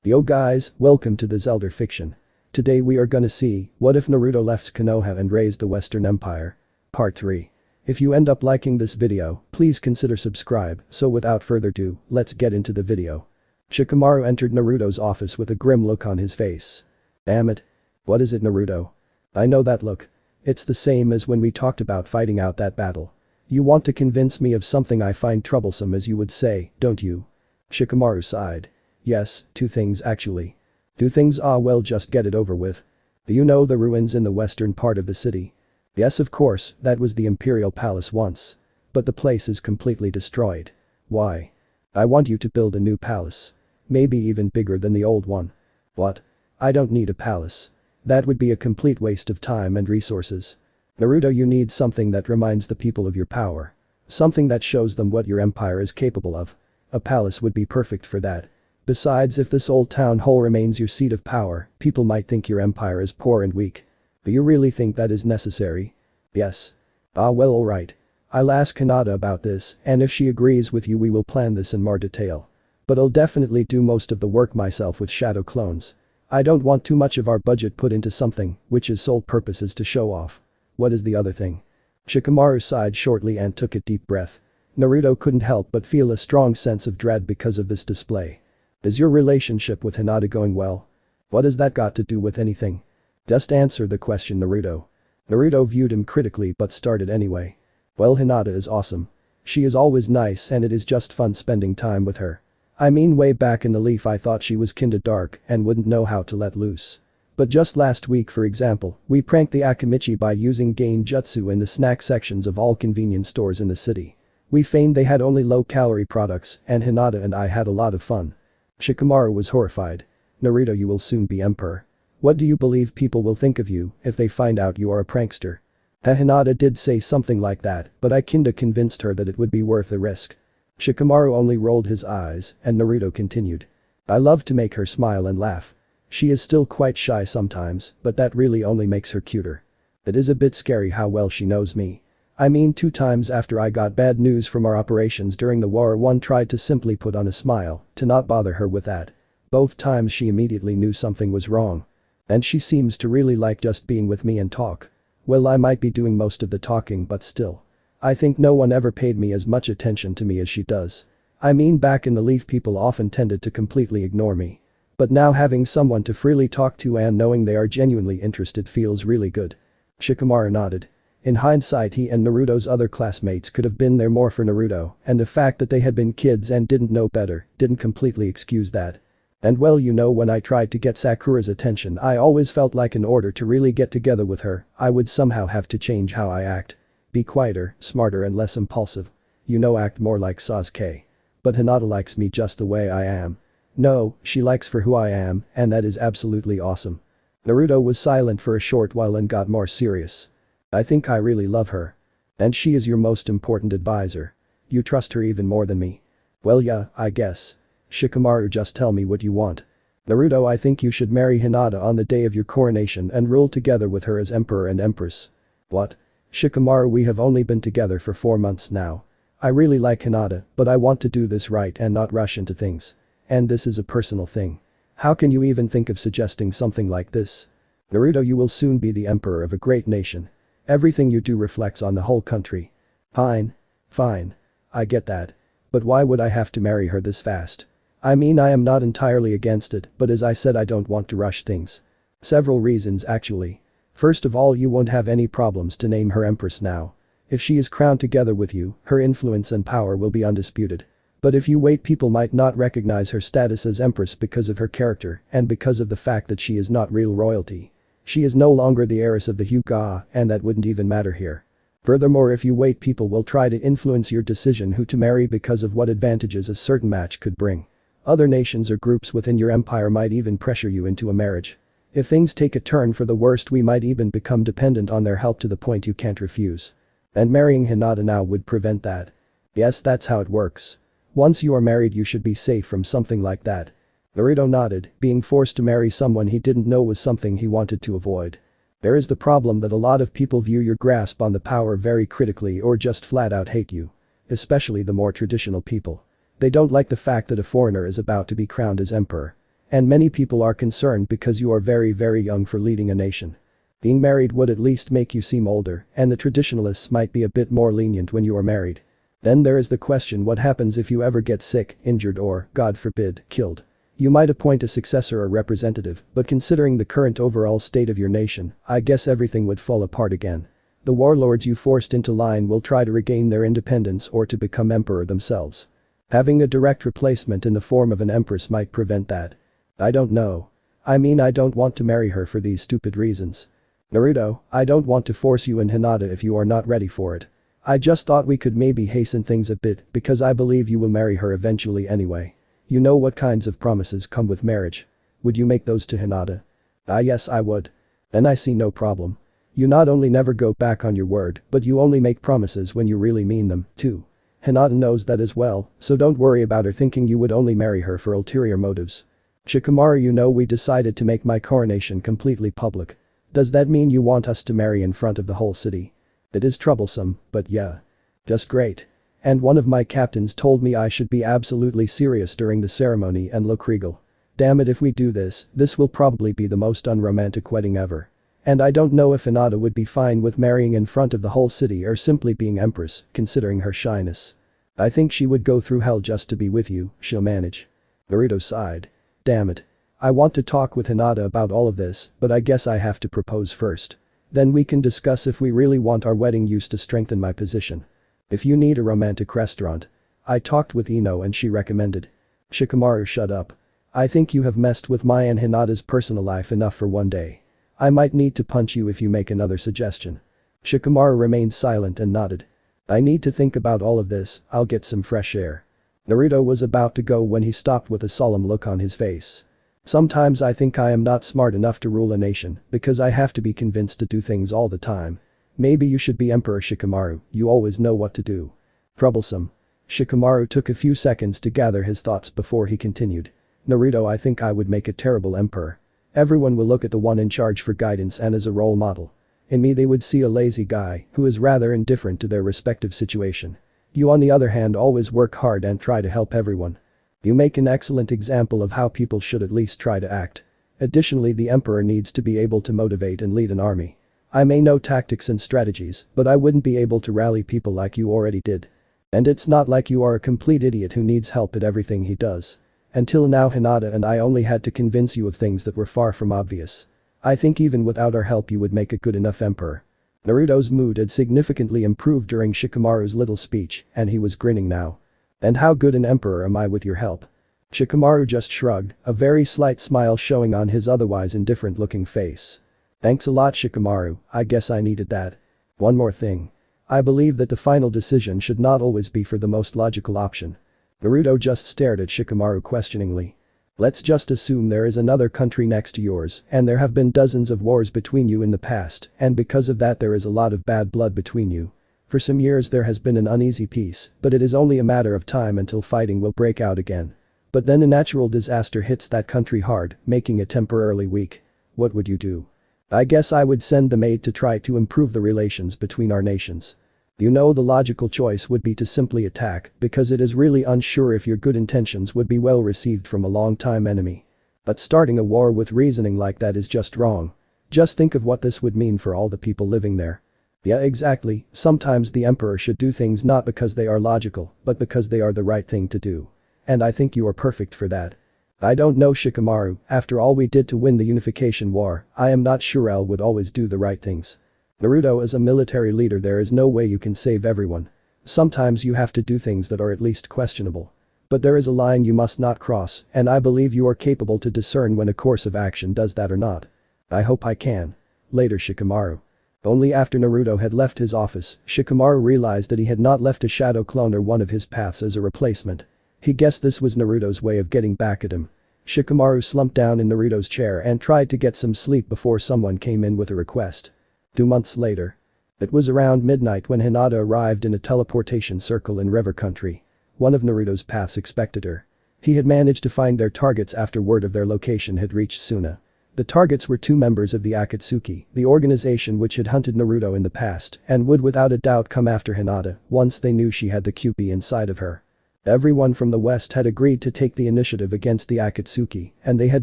Yo guys, welcome to the Zelda fiction. Today we are gonna see, what if Naruto left Konoha and raised the Western Empire? Part 3. If you end up liking this video, please consider subscribe, so without further ado, let's get into the video. Shikamaru entered Naruto's office with a grim look on his face. Damn it. What is it, Naruto? I know that look. It's the same as when we talked about fighting out that battle. You want to convince me of something I find troublesome, as you would say, don't you? Shikamaru sighed. Yes, two things actually. Two things? Ah well, just get it over with. Do you know the ruins in the western part of the city? Yes, of course, that was the Imperial Palace once. But the place is completely destroyed. Why? I want you to build a new palace. Maybe even bigger than the old one. What? I don't need a palace. That would be a complete waste of time and resources. Naruto, you need something that reminds the people of your power. Something that shows them what your empire is capable of. A palace would be perfect for that. Besides, if this old town hall remains your seat of power, people might think your empire is poor and weak. Do you really think that is necessary? Yes. Ah well, alright. I'll ask Hinata about this, and if she agrees with you we will plan this in more detail. But I'll definitely do most of the work myself with shadow clones. I don't want too much of our budget put into something which its sole purpose is to show off. What is the other thing? Shikamaru sighed shortly and took a deep breath. Naruto couldn't help but feel a strong sense of dread because of this display. Is your relationship with Hinata going well? What has that got to do with anything? Just answer the question, Naruto. Naruto viewed him critically but started anyway. Well, Hinata is awesome. She is always nice and it is just fun spending time with her. I mean, way back in the Leaf I thought she was kinda dark and wouldn't know how to let loose. But just last week, for example, we pranked the Akimichi by using Gain Jutsu in the snack sections of all convenience stores in the city. We feigned they had only low-calorie products and Hinata and I had a lot of fun. Shikamaru was horrified. Naruto, you will soon be emperor. What do you believe people will think of you if they find out you are a prankster? Hinata did say something like that, but I kinda convinced her that it would be worth the risk. Shikamaru only rolled his eyes and Naruto continued. I love to make her smile and laugh. She is still quite shy sometimes, but that really only makes her cuter. It is a bit scary how well she knows me. I mean, 2 times after I got bad news from our operations during the war, one tried to simply put on a smile, to not bother her with that. Both times she immediately knew something was wrong. And she seems to really like just being with me and talk. Well, I might be doing most of the talking, but still. I think no one ever paid me as much attention to me as she does. I mean, back in the Leaf people often tended to completely ignore me. But now having someone to freely talk to and knowing they are genuinely interested feels really good. Shikamaru nodded. In hindsight, he and Naruto's other classmates could have been there more for Naruto, and the fact that they had been kids and didn't know better didn't completely excuse that. And well, you know, when I tried to get Sakura's attention, I always felt like in order to really get together with her, I would somehow have to change how I act. Be quieter, smarter and less impulsive. You know, act more like Sasuke. But Hinata likes me just the way I am. No, she likes for who I am, and that is absolutely awesome. Naruto was silent for a short while and got more serious. I think I really love her. And she is your most important advisor. You trust her even more than me. Well, yeah, I guess. Shikamaru, just tell me what you want. Naruto, I think you should marry Hinata on the day of your coronation and rule together with her as emperor and empress. What? Shikamaru, we have only been together for 4 months now. I really like Hinata, but I want to do this right and not rush into things. And this is a personal thing. How can you even think of suggesting something like this? Naruto, you will soon be the emperor of a great nation. Everything you do reflects on the whole country. Fine. Fine. I get that. But why would I have to marry her this fast? I mean, I am not entirely against it, but as I said, I don't want to rush things. Several reasons actually. First of all, you won't have any problems to name her empress now. If she is crowned together with you, her influence and power will be undisputed. But if you wait, people might not recognize her status as empress because of her character and because of the fact that she is not real royalty. She is no longer the heiress of the Hokage, and that wouldn't even matter here. Furthermore, if you wait, people will try to influence your decision who to marry because of what advantages a certain match could bring. Other nations or groups within your empire might even pressure you into a marriage. If things take a turn for the worst, we might even become dependent on their help to the point you can't refuse. And marrying Hinata now would prevent that. Yes, that's how it works. Once you are married, you should be safe from something like that. Naruto nodded. Being forced to marry someone he didn't know was something he wanted to avoid. There is the problem that a lot of people view your grasp on the power very critically or just flat out hate you. Especially the more traditional people. They don't like the fact that a foreigner is about to be crowned as emperor. And many people are concerned because you are very very young for leading a nation. Being married would at least make you seem older, and the traditionalists might be a bit more lenient when you are married. Then there is the question, what happens if you ever get sick, injured or, God forbid, killed? You might appoint a successor or representative, but considering the current overall state of your nation, I guess everything would fall apart again. The warlords you forced into line will try to regain their independence or to become emperor themselves. Having a direct replacement in the form of an empress might prevent that. I don't know. I mean, I don't want to marry her for these stupid reasons. Naruto, I don't want to force you and Hinata if you are not ready for it. I just thought we could maybe hasten things a bit because I believe you will marry her eventually anyway. You know what kinds of promises come with marriage. Would you make those to Hinata? Yes, I would. Then I see no problem. You not only never go back on your word, but you only make promises when you really mean them, too. Hinata knows that as well, so don't worry about her thinking you would only marry her for ulterior motives. Shikamaru, you know we decided to make my coronation completely public. Does that mean you want us to marry in front of the whole city? It is troublesome, but yeah. Just great. And one of my captains told me I should be absolutely serious during the ceremony and look regal. Damn it, if we do this will probably be the most unromantic wedding ever. And I don't know if Hinata would be fine with marrying in front of the whole city or simply being empress, considering her shyness. I think she would go through hell just to be with you, she'll manage. Naruto sighed. Damn it. I want to talk with Hinata about all of this, but I guess I have to propose first. Then we can discuss if we really want our wedding used to strengthen my position. If you need a romantic restaurant. I talked with Ino and she recommended. Shikamaru, shut up. I think you have messed with my and Hinata's personal life enough for one day. I might need to punch you if you make another suggestion. Shikamaru remained silent and nodded. I need to think about all of this, I'll get some fresh air. Naruto was about to go when he stopped with a solemn look on his face. Sometimes I think I am not smart enough to rule a nation because I have to be convinced to do things all the time. Maybe you should be Emperor Shikamaru, you always know what to do. Troublesome. Shikamaru took a few seconds to gather his thoughts before he continued. Naruto, I think I would make a terrible emperor. Everyone will look at the one in charge for guidance and as a role model. In me they would see a lazy guy who is rather indifferent to their respective situation. You on the other hand always work hard and try to help everyone. You make an excellent example of how people should at least try to act. Additionally, the emperor needs to be able to motivate and lead an army. I may know tactics and strategies, but I wouldn't be able to rally people like you already did. And it's not like you are a complete idiot who needs help at everything he does. Until now Hinata and I only had to convince you of things that were far from obvious. I think even without our help you would make a good enough emperor. Naruto's mood had significantly improved during Shikamaru's little speech, and he was grinning now. And how good an emperor am I with your help? Shikamaru just shrugged, a very slight smile showing on his otherwise indifferent looking face. Thanks a lot Shikamaru, I guess I needed that. One more thing. I believe that the final decision should not always be for the most logical option. Naruto just stared at Shikamaru questioningly. Let's just assume there is another country next to yours and there have been dozens of wars between you in the past and because of that there is a lot of bad blood between you. For some years there has been an uneasy peace, but it is only a matter of time until fighting will break out again. But then a natural disaster hits that country hard, making it temporarily weak. What would you do? I guess I would send the maid to try to improve the relations between our nations. You know the logical choice would be to simply attack because it is really unsure if your good intentions would be well received from a long-time enemy. But starting a war with reasoning like that is just wrong. Just think of what this would mean for all the people living there. Yeah, exactly, sometimes the emperor should do things not because they are logical, but because they are the right thing to do. And I think you are perfect for that. I don't know Shikamaru, after all we did to win the unification war, I am not sure L would always do the right things. Naruto, as a military leader there is no way you can save everyone. Sometimes you have to do things that are at least questionable. But there is a line you must not cross, and I believe you are capable to discern when a course of action does that or not. I hope I can. Later Shikamaru. Only after Naruto had left his office, Shikamaru realized that he had not left a shadow clone or one of his paths as a replacement. He guessed this was Naruto's way of getting back at him. Shikamaru slumped down in Naruto's chair and tried to get some sleep before someone came in with a request. 2 months later. It was around midnight when Hinata arrived in a teleportation circle in River Country. One of Naruto's paths expected her. He had managed to find their targets after word of their location had reached Suna. The targets were 2 members of the Akatsuki, the organization which had hunted Naruto in the past and would without a doubt come after Hinata once they knew she had the Kyuubi inside of her. Everyone from the west had agreed to take the initiative against the Akatsuki, and they had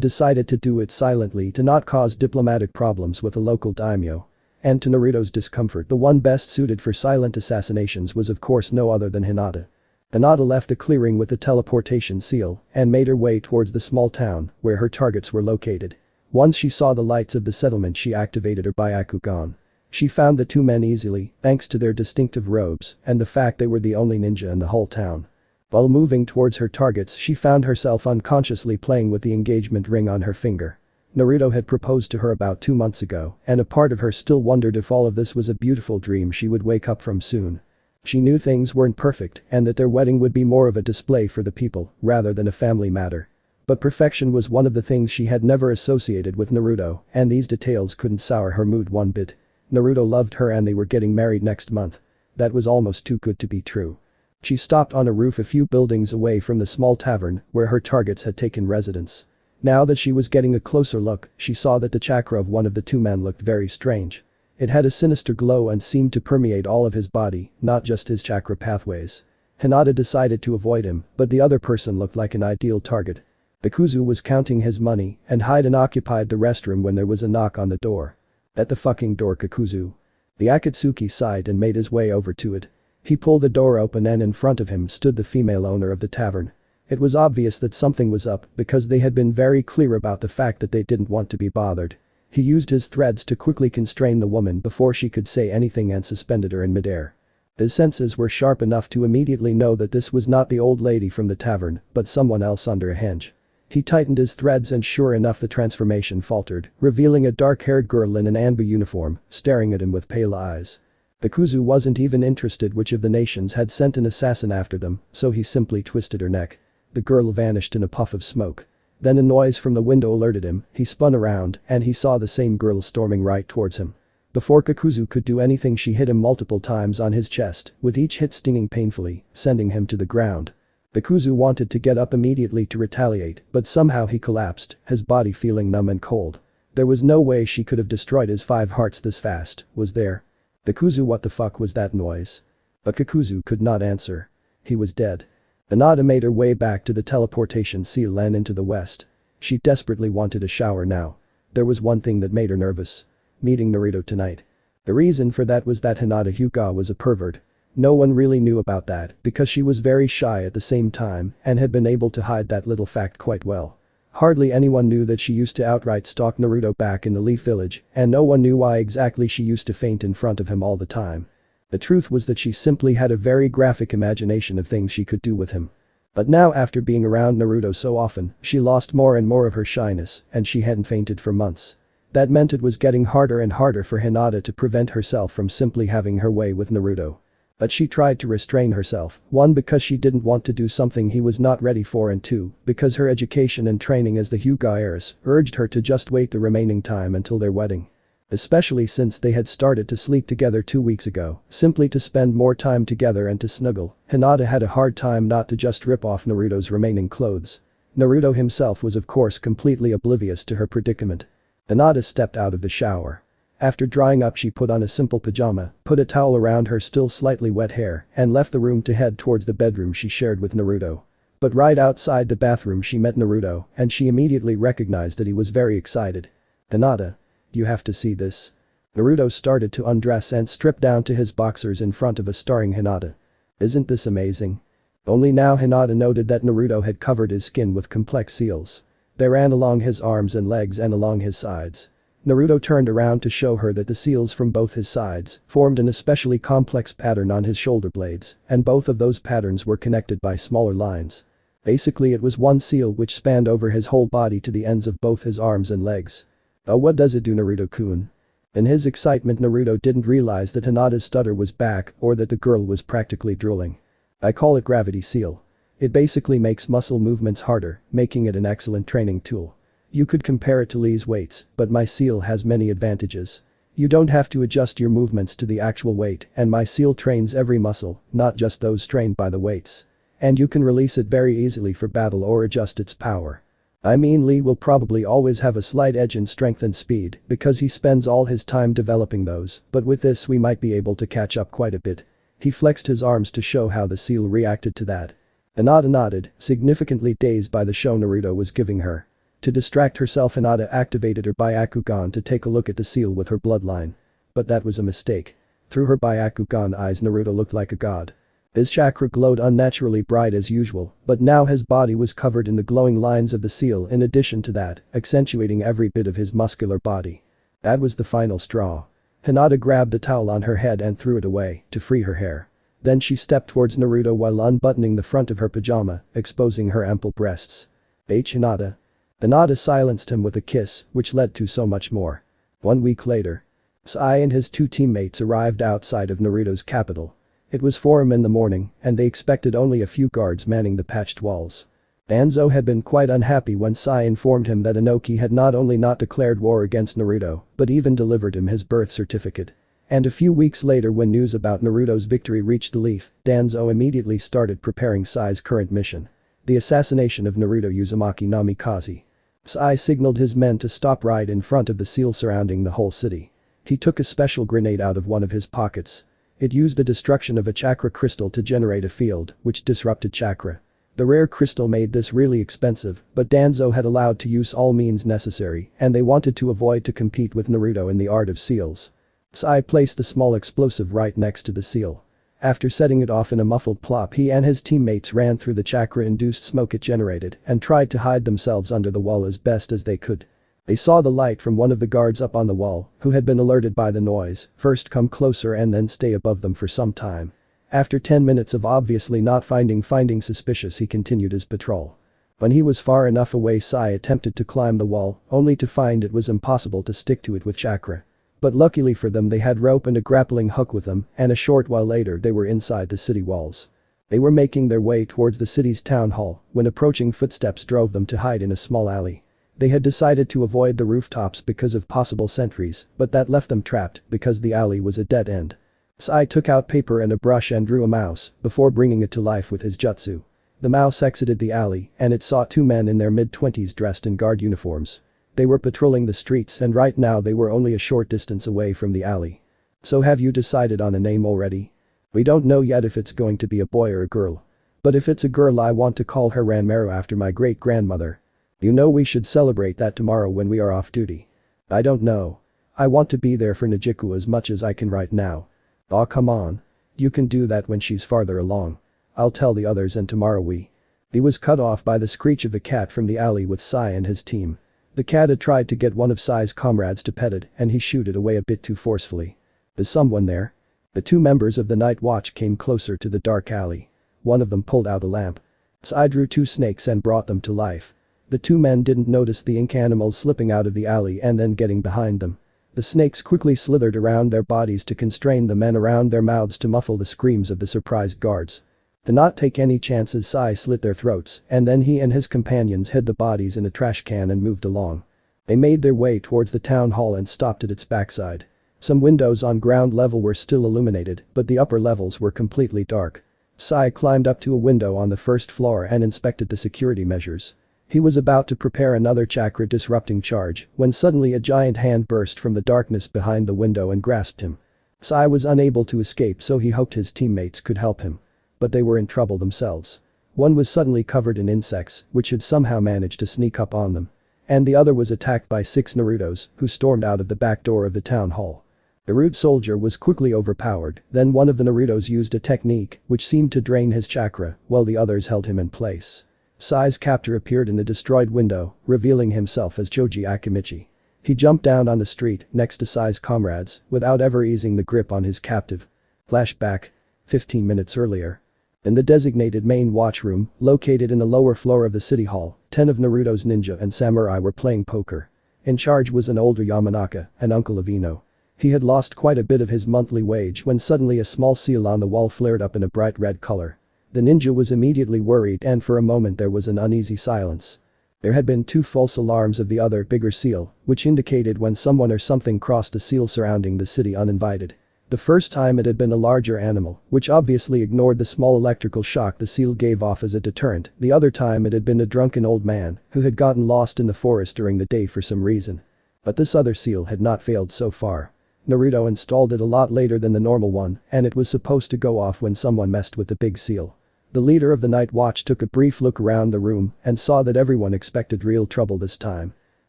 decided to do it silently to not cause diplomatic problems with a local daimyo. And to Naruto's discomfort, the one best suited for silent assassinations was of course no other than Hinata. Hinata left the clearing with the teleportation seal and made her way towards the small town where her targets were located. Once she saw the lights of the settlement, she activated her Byakugan. She found the two men easily thanks to their distinctive robes and the fact they were the only ninja in the whole town. While moving towards her targets, she found herself unconsciously playing with the engagement ring on her finger. Naruto had proposed to her about 2 months ago, and a part of her still wondered if all of this was a beautiful dream she would wake up from soon. She knew things weren't perfect and that their wedding would be more of a display for the people rather than a family matter. But perfection was one of the things she had never associated with Naruto, and these details couldn't sour her mood one bit. Naruto loved her and they were getting married next month. That was almost too good to be true. She stopped on a roof a few buildings away from the small tavern where her targets had taken residence. Now that she was getting a closer look, she saw that the chakra of one of the two men looked very strange. It had a sinister glow and seemed to permeate all of his body, not just his chakra pathways. Hinata decided to avoid him, but the other person looked like an ideal target. Bikuzu was counting his money and Haiden occupied the restroom when there was a knock on the door. At the fucking door, Kakuzu. The Akatsuki sighed and made his way over to it. He pulled the door open and in front of him stood the female owner of the tavern. It was obvious that something was up because they had been very clear about the fact that they didn't want to be bothered. He used his threads to quickly constrain the woman before she could say anything and suspended her in midair. His senses were sharp enough to immediately know that this was not the old lady from the tavern, but someone else under a hinge. He tightened his threads and sure enough the transformation faltered, revealing a dark-haired girl in an Anbu uniform, staring at him with pale eyes. Bikuzu wasn't even interested which of the nations had sent an assassin after them, so he simply twisted her neck. The girl vanished in a puff of smoke. Then a noise from the window alerted him, he spun around and he saw the same girl storming right towards him. Before Kakuzu could do anything, she hit him multiple times on his chest, with each hit stinging painfully, sending him to the ground. Bikuzu wanted to get up immediately to retaliate, but somehow he collapsed, his body feeling numb and cold. There was no way she could have destroyed his 5 hearts this fast, was there? Bikuzu, what the fuck was that noise? But Kakuzu could not answer. He was dead. Hinata made her way back to the teleportation seal and into the west. She desperately wanted a shower now. There was one thing that made her nervous. Meeting Naruto tonight. The reason for that was that Hinata Hyuga was a pervert. No one really knew about that because she was very shy at the same time and had been able to hide that little fact quite well. Hardly anyone knew that she used to outright stalk Naruto back in the Leaf Village, and no one knew why exactly she used to faint in front of him all the time. The truth was that she simply had a very graphic imagination of things she could do with him. But now, after being around Naruto so often, she lost more and more of her shyness and she hadn't fainted for months. That meant it was getting harder and harder for Hinata to prevent herself from simply having her way with Naruto. But she tried to restrain herself, 1 because she didn't want to do something he was not ready for, and 2 because her education and training as the Hyuga heiress urged her to just wait the remaining time until their wedding. Especially since they had started to sleep together 2 weeks ago, simply to spend more time together and to snuggle, Hinata had a hard time not to just rip off Naruto's remaining clothes. Naruto himself was of course completely oblivious to her predicament. Hinata stepped out of the shower. After drying up, she put on a simple pajama, put a towel around her still slightly wet hair, and left the room to head towards the bedroom she shared with Naruto. But right outside the bathroom she met Naruto and she immediately recognized that he was very excited. "Hinata. You have to see this." Naruto started to undress and strip down to his boxers in front of a starring Hinata. "Isn't this amazing?" Only now Hinata noted that Naruto had covered his skin with complex seals. They ran along his arms and legs and along his sides. Naruto turned around to show her that the seals from both his sides formed an especially complex pattern on his shoulder blades, and both of those patterns were connected by smaller lines. Basically, it was one seal which spanned over his whole body to the ends of both his arms and legs. "Oh, what does it do, Naruto-kun?" In his excitement, Naruto didn't realize that Hinata's stutter was back or that the girl was practically drooling. "I call it gravity seal. It basically makes muscle movements harder, making it an excellent training tool. You could compare it to Lee's weights, but my seal has many advantages. You don't have to adjust your movements to the actual weight, and my seal trains every muscle, not just those trained by the weights. And you can release it very easily for battle or adjust its power. I mean, Lee will probably always have a slight edge in strength and speed because he spends all his time developing those, but with this we might be able to catch up quite a bit." He flexed his arms to show how the seal reacted to that. Hinata nodded, significantly dazed by the show Naruto was giving her. To distract herself, Hinata activated her Byakugan to take a look at the seal with her bloodline. But that was a mistake. Through her Byakugan eyes, Naruto looked like a god. His chakra glowed unnaturally bright as usual, but now his body was covered in the glowing lines of the seal, in addition to that, accentuating every bit of his muscular body. That was the final straw. Hinata grabbed the towel on her head and threw it away to free her hair. Then she stepped towards Naruto while unbuttoning the front of her pajama, exposing her ample breasts. Hinata. Hinata silenced him with a kiss, which led to so much more. 1 week later. Sai and his 2 teammates arrived outside of Naruto's capital. It was 4 a.m. in the morning, and they expected only a few guards manning the patched walls. Danzo had been quite unhappy when Sai informed him that Inoki had not only not declared war against Naruto, but even delivered him his birth certificate. And a few weeks later, when news about Naruto's victory reached the Leaf, Danzo immediately started preparing Sai's current mission. The assassination of Naruto Uzumaki Namikaze. Sai signaled his men to stop right in front of the seal surrounding the whole city. He took a special grenade out of one of his pockets. It used the destruction of a chakra crystal to generate a field, which disrupted chakra. The rare crystal made this really expensive, but Danzo had allowed to use all means necessary, and they wanted to avoid to compete with Naruto in the art of seals. Sai placed the small explosive right next to the seal. After setting it off in a muffled plop, he and his teammates ran through the chakra-induced smoke it generated and tried to hide themselves under the wall as best as they could. They saw the light from one of the guards up on the wall, who had been alerted by the noise, first come closer and then stay above them for some time. After 10 minutes of obviously not finding suspicious, he continued his patrol. When he was far enough away, Sai attempted to climb the wall, only to find it was impossible to stick to it with chakra. But luckily for them, they had rope and a grappling hook with them, and a short while later they were inside the city walls. They were making their way towards the city's town hall when approaching footsteps drove them to hide in a small alley. They had decided to avoid the rooftops because of possible sentries, but that left them trapped because the alley was a dead end. Sai took out paper and a brush and drew a mouse before bringing it to life with his jutsu. The mouse exited the alley and it saw 2 men in their mid-20s dressed in guard uniforms. They were patrolling the streets and right now they were only a short distance away from the alley. "So have you decided on a name already?" "We don't know yet if it's going to be a boy or a girl. But if it's a girl, I want to call her Ranmaru after my great-grandmother. You know, we should celebrate that tomorrow when we are off duty." "I don't know. I want to be there for Nejiku as much as I can right now." "Aw, come on. You can do that when she's farther along. I'll tell the others and tomorrow we." He was cut off by the screech of a cat from the alley with Sai and his team. The cat had tried to get one of Sai's comrades to pet it and he shooed it away a bit too forcefully. "Is someone there?" The 2 members of the night watch came closer to the dark alley. One of them pulled out a lamp. Sai drew 2 snakes and brought them to life. The 2 men didn't notice the ink animals slipping out of the alley and then getting behind them. The snakes quickly slithered around their bodies to constrain the men around their mouths to muffle the screams of the surprised guards. To not take any chances, Sai slit their throats and then he and his companions hid the bodies in a trash can and moved along. They made their way towards the town hall and stopped at its backside. Some windows on ground level were still illuminated, but the upper levels were completely dark. Sai climbed up to a window on the first floor and inspected the security measures. He was about to prepare another chakra disrupting charge when suddenly a giant hand burst from the darkness behind the window and grasped him. Sai was unable to escape, so he hoped his teammates could help him. But they were in trouble themselves. One was suddenly covered in insects, which had somehow managed to sneak up on them. And the other was attacked by 6 Narutos, who stormed out of the back door of the town hall. The rude soldier was quickly overpowered, then one of the Narutos used a technique which seemed to drain his chakra, while the others held him in place. Sai's captor appeared in the destroyed window, revealing himself as Choji Akimichi. He jumped down on the street next to Sai's comrades without ever easing the grip on his captive. Flashback. 15 minutes earlier. In the designated main watchroom, located in the lower floor of the city hall, 10 of Naruto's ninja and samurai were playing poker. In charge was an older Yamanaka, an uncle of Ino. He had lost quite a bit of his monthly wage when suddenly a small seal on the wall flared up in a bright red color. The ninja was immediately worried and for a moment there was an uneasy silence. There had been 2 false alarms of the other bigger seal, which indicated when someone or something crossed the seal surrounding the city uninvited. The first time it had been a larger animal, which obviously ignored the small electrical shock the seal gave off as a deterrent. The other time it had been a drunken old man who had gotten lost in the forest during the day for some reason. But this other seal had not failed so far. Naruto installed it a lot later than the normal one, and it was supposed to go off when someone messed with the big seal. The leader of the Night Watch took a brief look around the room and saw that everyone expected real trouble this time.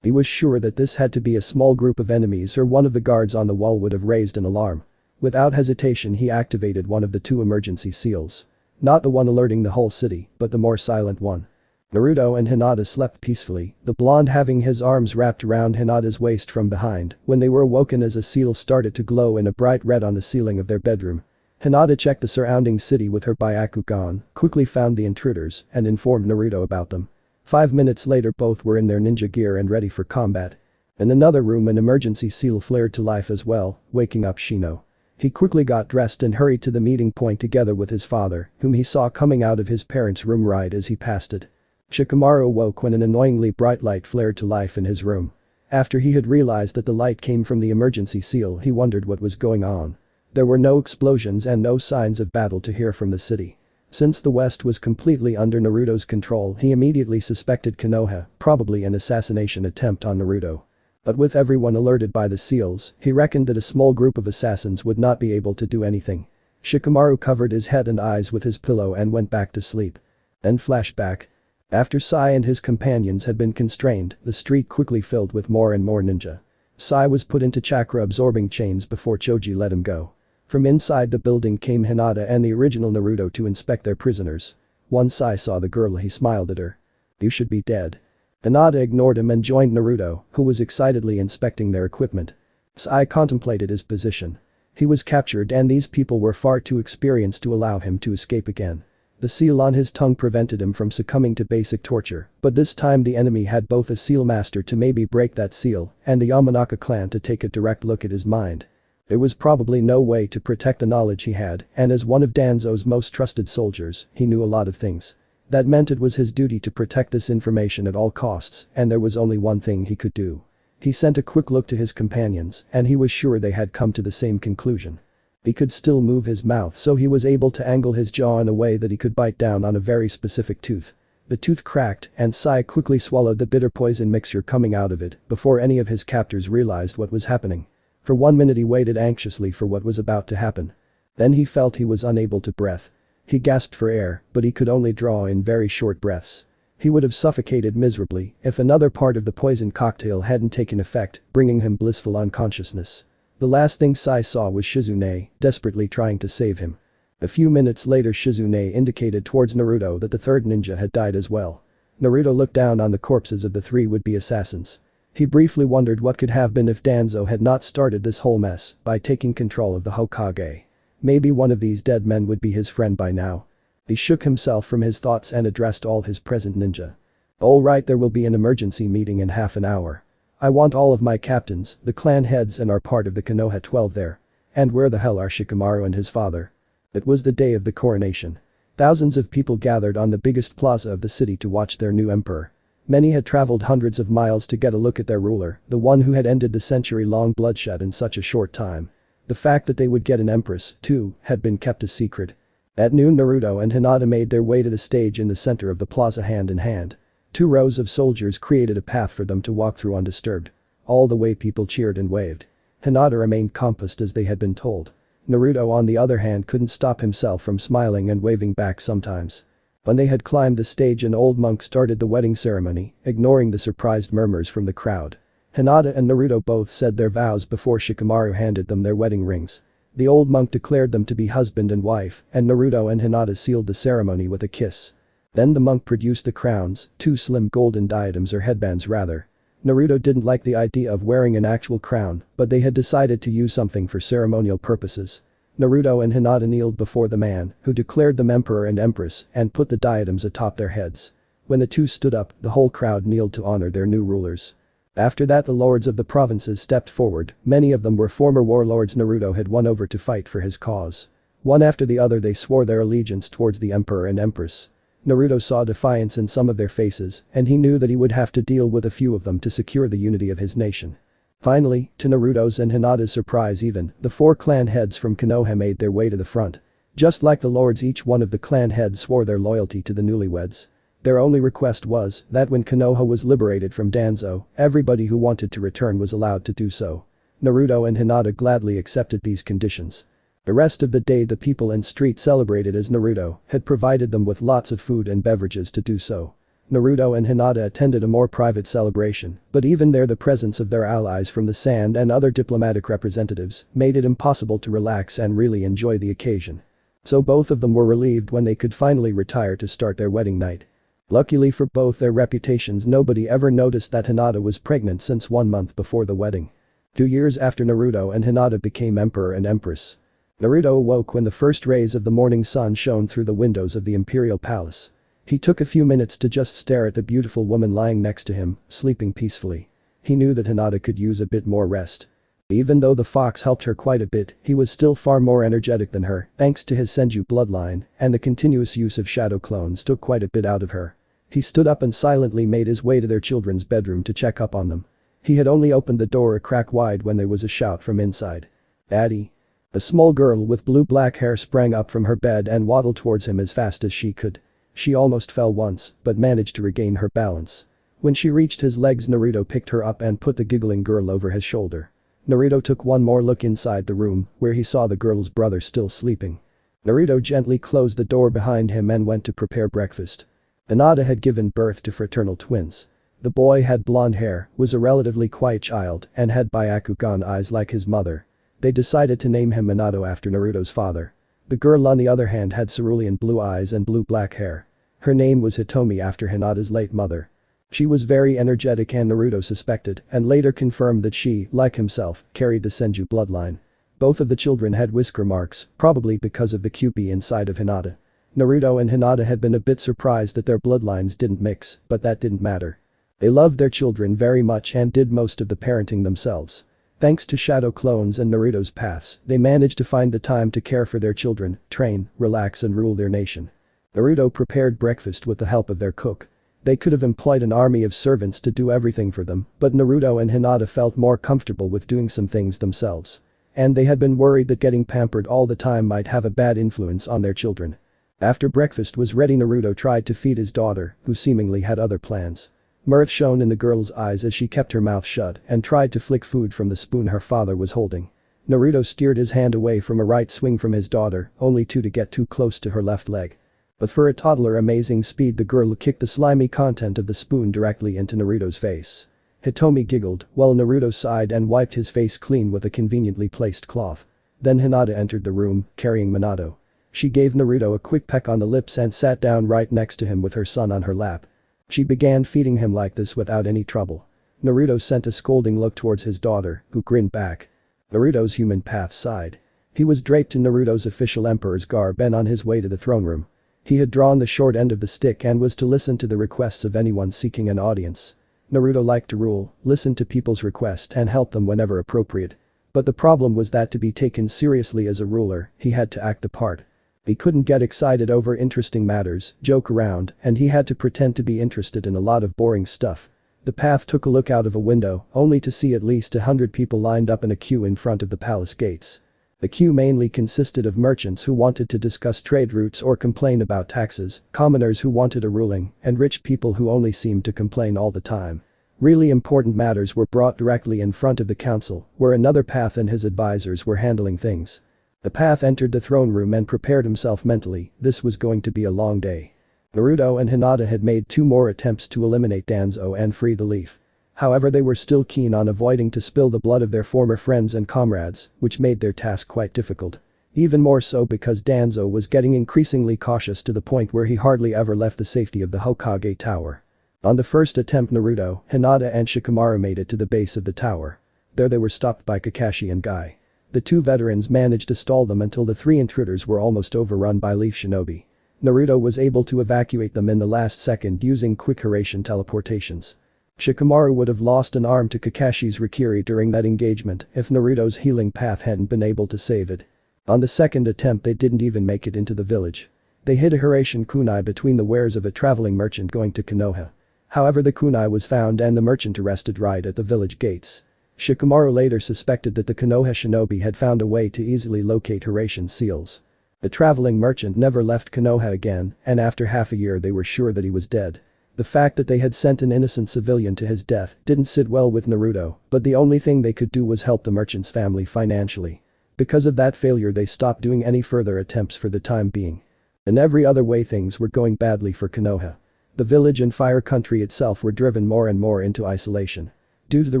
He was sure that this had to be a small group of enemies or one of the guards on the wall would have raised an alarm. Without hesitation he activated one of the two emergency seals. Not the one alerting the whole city, but the more silent one. Naruto and Hinata slept peacefully, the blonde having his arms wrapped around Hinata's waist from behind when they were awoken as a seal started to glow in a bright red on the ceiling of their bedroom. Hinata checked the surrounding city with her Byakugan, quickly found the intruders, and informed Naruto about them. 5 minutes later both were in their ninja gear and ready for combat. In another room an emergency seal flared to life as well, waking up Shino. He quickly got dressed and hurried to the meeting point together with his father, whom he saw coming out of his parents' room right as he passed it. Shikamaru awoke when an annoyingly bright light flared to life in his room. After he had realized that the light came from the emergency seal he wondered what was going on. There were no explosions and no signs of battle to hear from the city. Since the West was completely under Naruto's control he immediately suspected Konoha, probably an assassination attempt on Naruto. But with everyone alerted by the seals, he reckoned that a small group of assassins would not be able to do anything. Shikamaru covered his head and eyes with his pillow and went back to sleep. Then flashback. After Sai and his companions had been constrained, the street quickly filled with more and more ninja. Sai was put into chakra-absorbing chains before Choji let him go. From inside the building came Hinata and the original Naruto to inspect their prisoners. Once Sai saw the girl he smiled at her. "You should be dead." Hinata ignored him and joined Naruto, who was excitedly inspecting their equipment. Sai contemplated his position. He was captured and these people were far too experienced to allow him to escape again. The seal on his tongue prevented him from succumbing to basic torture, but this time the enemy had both a seal master to maybe break that seal and the Yamanaka clan to take a direct look at his mind. There was probably no way to protect the knowledge he had, and as one of Danzo's most trusted soldiers, he knew a lot of things. That meant it was his duty to protect this information at all costs, and there was only one thing he could do. He sent a quick look to his companions, and he was sure they had come to the same conclusion. He could still move his mouth so he was able to angle his jaw in a way that he could bite down on a very specific tooth. The tooth cracked and Sai quickly swallowed the bitter poison mixture coming out of it before any of his captors realized what was happening. For 1 minute he waited anxiously for what was about to happen. Then he felt he was unable to breathe. He gasped for air, but he could only draw in very short breaths. He would have suffocated miserably if another part of the poison cocktail hadn't taken effect, bringing him blissful unconsciousness. The last thing Sai saw was Shizune, desperately trying to save him. A few minutes later Shizune indicated towards Naruto that the third ninja had died as well. Naruto looked down on the corpses of the three would-be assassins. He briefly wondered what could have been if Danzo had not started this whole mess by taking control of the Hokage. Maybe one of these dead men would be his friend by now. He shook himself from his thoughts and addressed all his present ninja. "Alright, there will be an emergency meeting in half an hour. I want all of my captains, the clan heads and our part of the Konoha 12 there. And where the hell are Shikamaru and his father?" It was the day of the coronation. Thousands of people gathered on the biggest plaza of the city to watch their new emperor. Many had traveled hundreds of miles to get a look at their ruler, the one who had ended the century-long bloodshed in such a short time. The fact that they would get an empress, too, had been kept a secret. At noon Naruto and Hinata made their way to the stage in the center of the plaza hand in hand. 2 rows of soldiers created a path for them to walk through undisturbed. All the way people cheered and waved. Hinata remained composed as they had been told. Naruto on the other hand couldn't stop himself from smiling and waving back sometimes. When they had climbed the stage an old monk started the wedding ceremony, ignoring the surprised murmurs from the crowd. Hinata and Naruto both said their vows before Shikamaru handed them their wedding rings. The old monk declared them to be husband and wife, and Naruto and Hinata sealed the ceremony with a kiss. Then the monk produced the crowns, 2 slim golden diadems or headbands rather. Naruto didn't like the idea of wearing an actual crown, but they had decided to use something for ceremonial purposes. Naruto and Hinata kneeled before the man, who declared them emperor and empress, and put the diadems atop their heads. When the two stood up, the whole crowd kneeled to honor their new rulers. After that the lords of the provinces stepped forward, many of them were former warlords Naruto had won over to fight for his cause. One after the other they swore their allegiance towards the emperor and empress. Naruto saw defiance in some of their faces, and he knew that he would have to deal with a few of them to secure the unity of his nation. Finally, to Naruto's and Hinata's surprise even, the 4 clan heads from Konoha made their way to the front. Just like the lords each one of the clan heads swore their loyalty to the newlyweds. Their only request was that when Konoha was liberated from Danzo, everybody who wanted to return was allowed to do so. Naruto and Hinata gladly accepted these conditions. The rest of the day the people in street celebrated as Naruto had provided them with lots of food and beverages to do so. Naruto and Hinata attended a more private celebration, but even there the presence of their allies from the sand and other diplomatic representatives made it impossible to relax and really enjoy the occasion. So both of them were relieved when they could finally retire to start their wedding night. Luckily for both their reputations, nobody ever noticed that Hinata was pregnant since 1 month before the wedding. 2 years after Naruto and Hinata became emperor and empress. Naruto awoke when the first rays of the morning sun shone through the windows of the imperial palace. He took a few minutes to just stare at the beautiful woman lying next to him, sleeping peacefully. He knew that Hinata could use a bit more rest. Even though the fox helped her quite a bit, he was still far more energetic than her, thanks to his Senju bloodline, and the continuous use of shadow clones took quite a bit out of her. He stood up and silently made his way to their children's bedroom to check up on them. He had only opened the door a crack wide when there was a shout from inside. "Daddy." A small girl with blue-black hair sprang up from her bed and waddled towards him as fast as she could. She almost fell once, but managed to regain her balance. When she reached his legs, Naruto picked her up and put the giggling girl over his shoulder. Naruto took one more look inside the room, where he saw the girl's brother still sleeping. Naruto gently closed the door behind him and went to prepare breakfast. Hinata had given birth to fraternal twins. The boy had blonde hair, was a relatively quiet child, and had Byakugan eyes like his mother. They decided to name him Minato after Naruto's father. The girl on the other hand had cerulean blue eyes and blue-black hair. Her name was Hitomi after Hinata's late mother. She was very energetic and Naruto suspected and later confirmed that she, like himself, carried the Senju bloodline. Both of the children had whisker marks, probably because of the Kyuubi inside of Hinata. Naruto and Hinata had been a bit surprised that their bloodlines didn't mix, but that didn't matter. They loved their children very much and did most of the parenting themselves. Thanks to shadow clones and Naruto's paths, they managed to find the time to care for their children, train, relax and rule their nation. Naruto prepared breakfast with the help of their cook. They could have employed an army of servants to do everything for them, but Naruto and Hinata felt more comfortable with doing some things themselves. And they had been worried that getting pampered all the time might have a bad influence on their children. After breakfast was ready, Naruto tried to feed his daughter, who seemingly had other plans. Mirth shone in the girl's eyes as she kept her mouth shut and tried to flick food from the spoon her father was holding. Naruto steered his hand away from a right swing from his daughter, only to get too close to her left leg. But for a toddler amazing speed, the girl kicked the slimy content of the spoon directly into Naruto's face. Hitomi giggled, while Naruto sighed and wiped his face clean with a conveniently placed cloth. Then Hinata entered the room, carrying Minato. She gave Naruto a quick peck on the lips and sat down right next to him with her son on her lap. She began feeding him like this without any trouble. Naruto sent a scolding look towards his daughter, who grinned back. Naruto's human path sighed. He was draped in Naruto's official emperor's garb and on his way to the throne room. He had drawn the short end of the stick and was to listen to the requests of anyone seeking an audience. Naruto liked to rule, listen to people's requests and help them whenever appropriate. But the problem was that to be taken seriously as a ruler, he had to act the part. He couldn't get excited over interesting matters, joke around, and he had to pretend to be interested in a lot of boring stuff. The path took a look out of a window, only to see at least 100 people lined up in a queue in front of the palace gates. The queue mainly consisted of merchants who wanted to discuss trade routes or complain about taxes, commoners who wanted a ruling, and rich people who only seemed to complain all the time. Really important matters were brought directly in front of the council, where another path and his advisors were handling things. The path entered the throne room and prepared himself mentally. This was going to be a long day. Naruto and Hinata had made 2 more attempts to eliminate Danzo and free the leaf. However, they were still keen on avoiding to spill the blood of their former friends and comrades, which made their task quite difficult. Even more so because Danzo was getting increasingly cautious to the point where he hardly ever left the safety of the Hokage tower. On the first attempt, Naruto, Hinata and Shikamaru made it to the base of the tower. There they were stopped by Kakashi and Guy. The 2 veterans managed to stall them until the 3 intruders were almost overrun by Leaf Shinobi. Naruto was able to evacuate them in the last second using quick Hiraishin teleportations. Shikamaru would have lost an arm to Kakashi's Rikiri during that engagement if Naruto's healing path hadn't been able to save it. On the second attempt they didn't even make it into the village. They hid a Hiraishin kunai between the wares of a traveling merchant going to Konoha. However, the kunai was found and the merchant arrested right at the village gates. Shikamaru later suspected that the Konoha shinobi had found a way to easily locate Hiraishin seals. The traveling merchant never left Konoha again, and after half a year they were sure that he was dead. The fact that they had sent an innocent civilian to his death didn't sit well with Naruto, but the only thing they could do was help the merchant's family financially. Because of that failure they stopped doing any further attempts for the time being. In every other way things were going badly for Konoha. The village and fire country itself were driven more and more into isolation. Due to the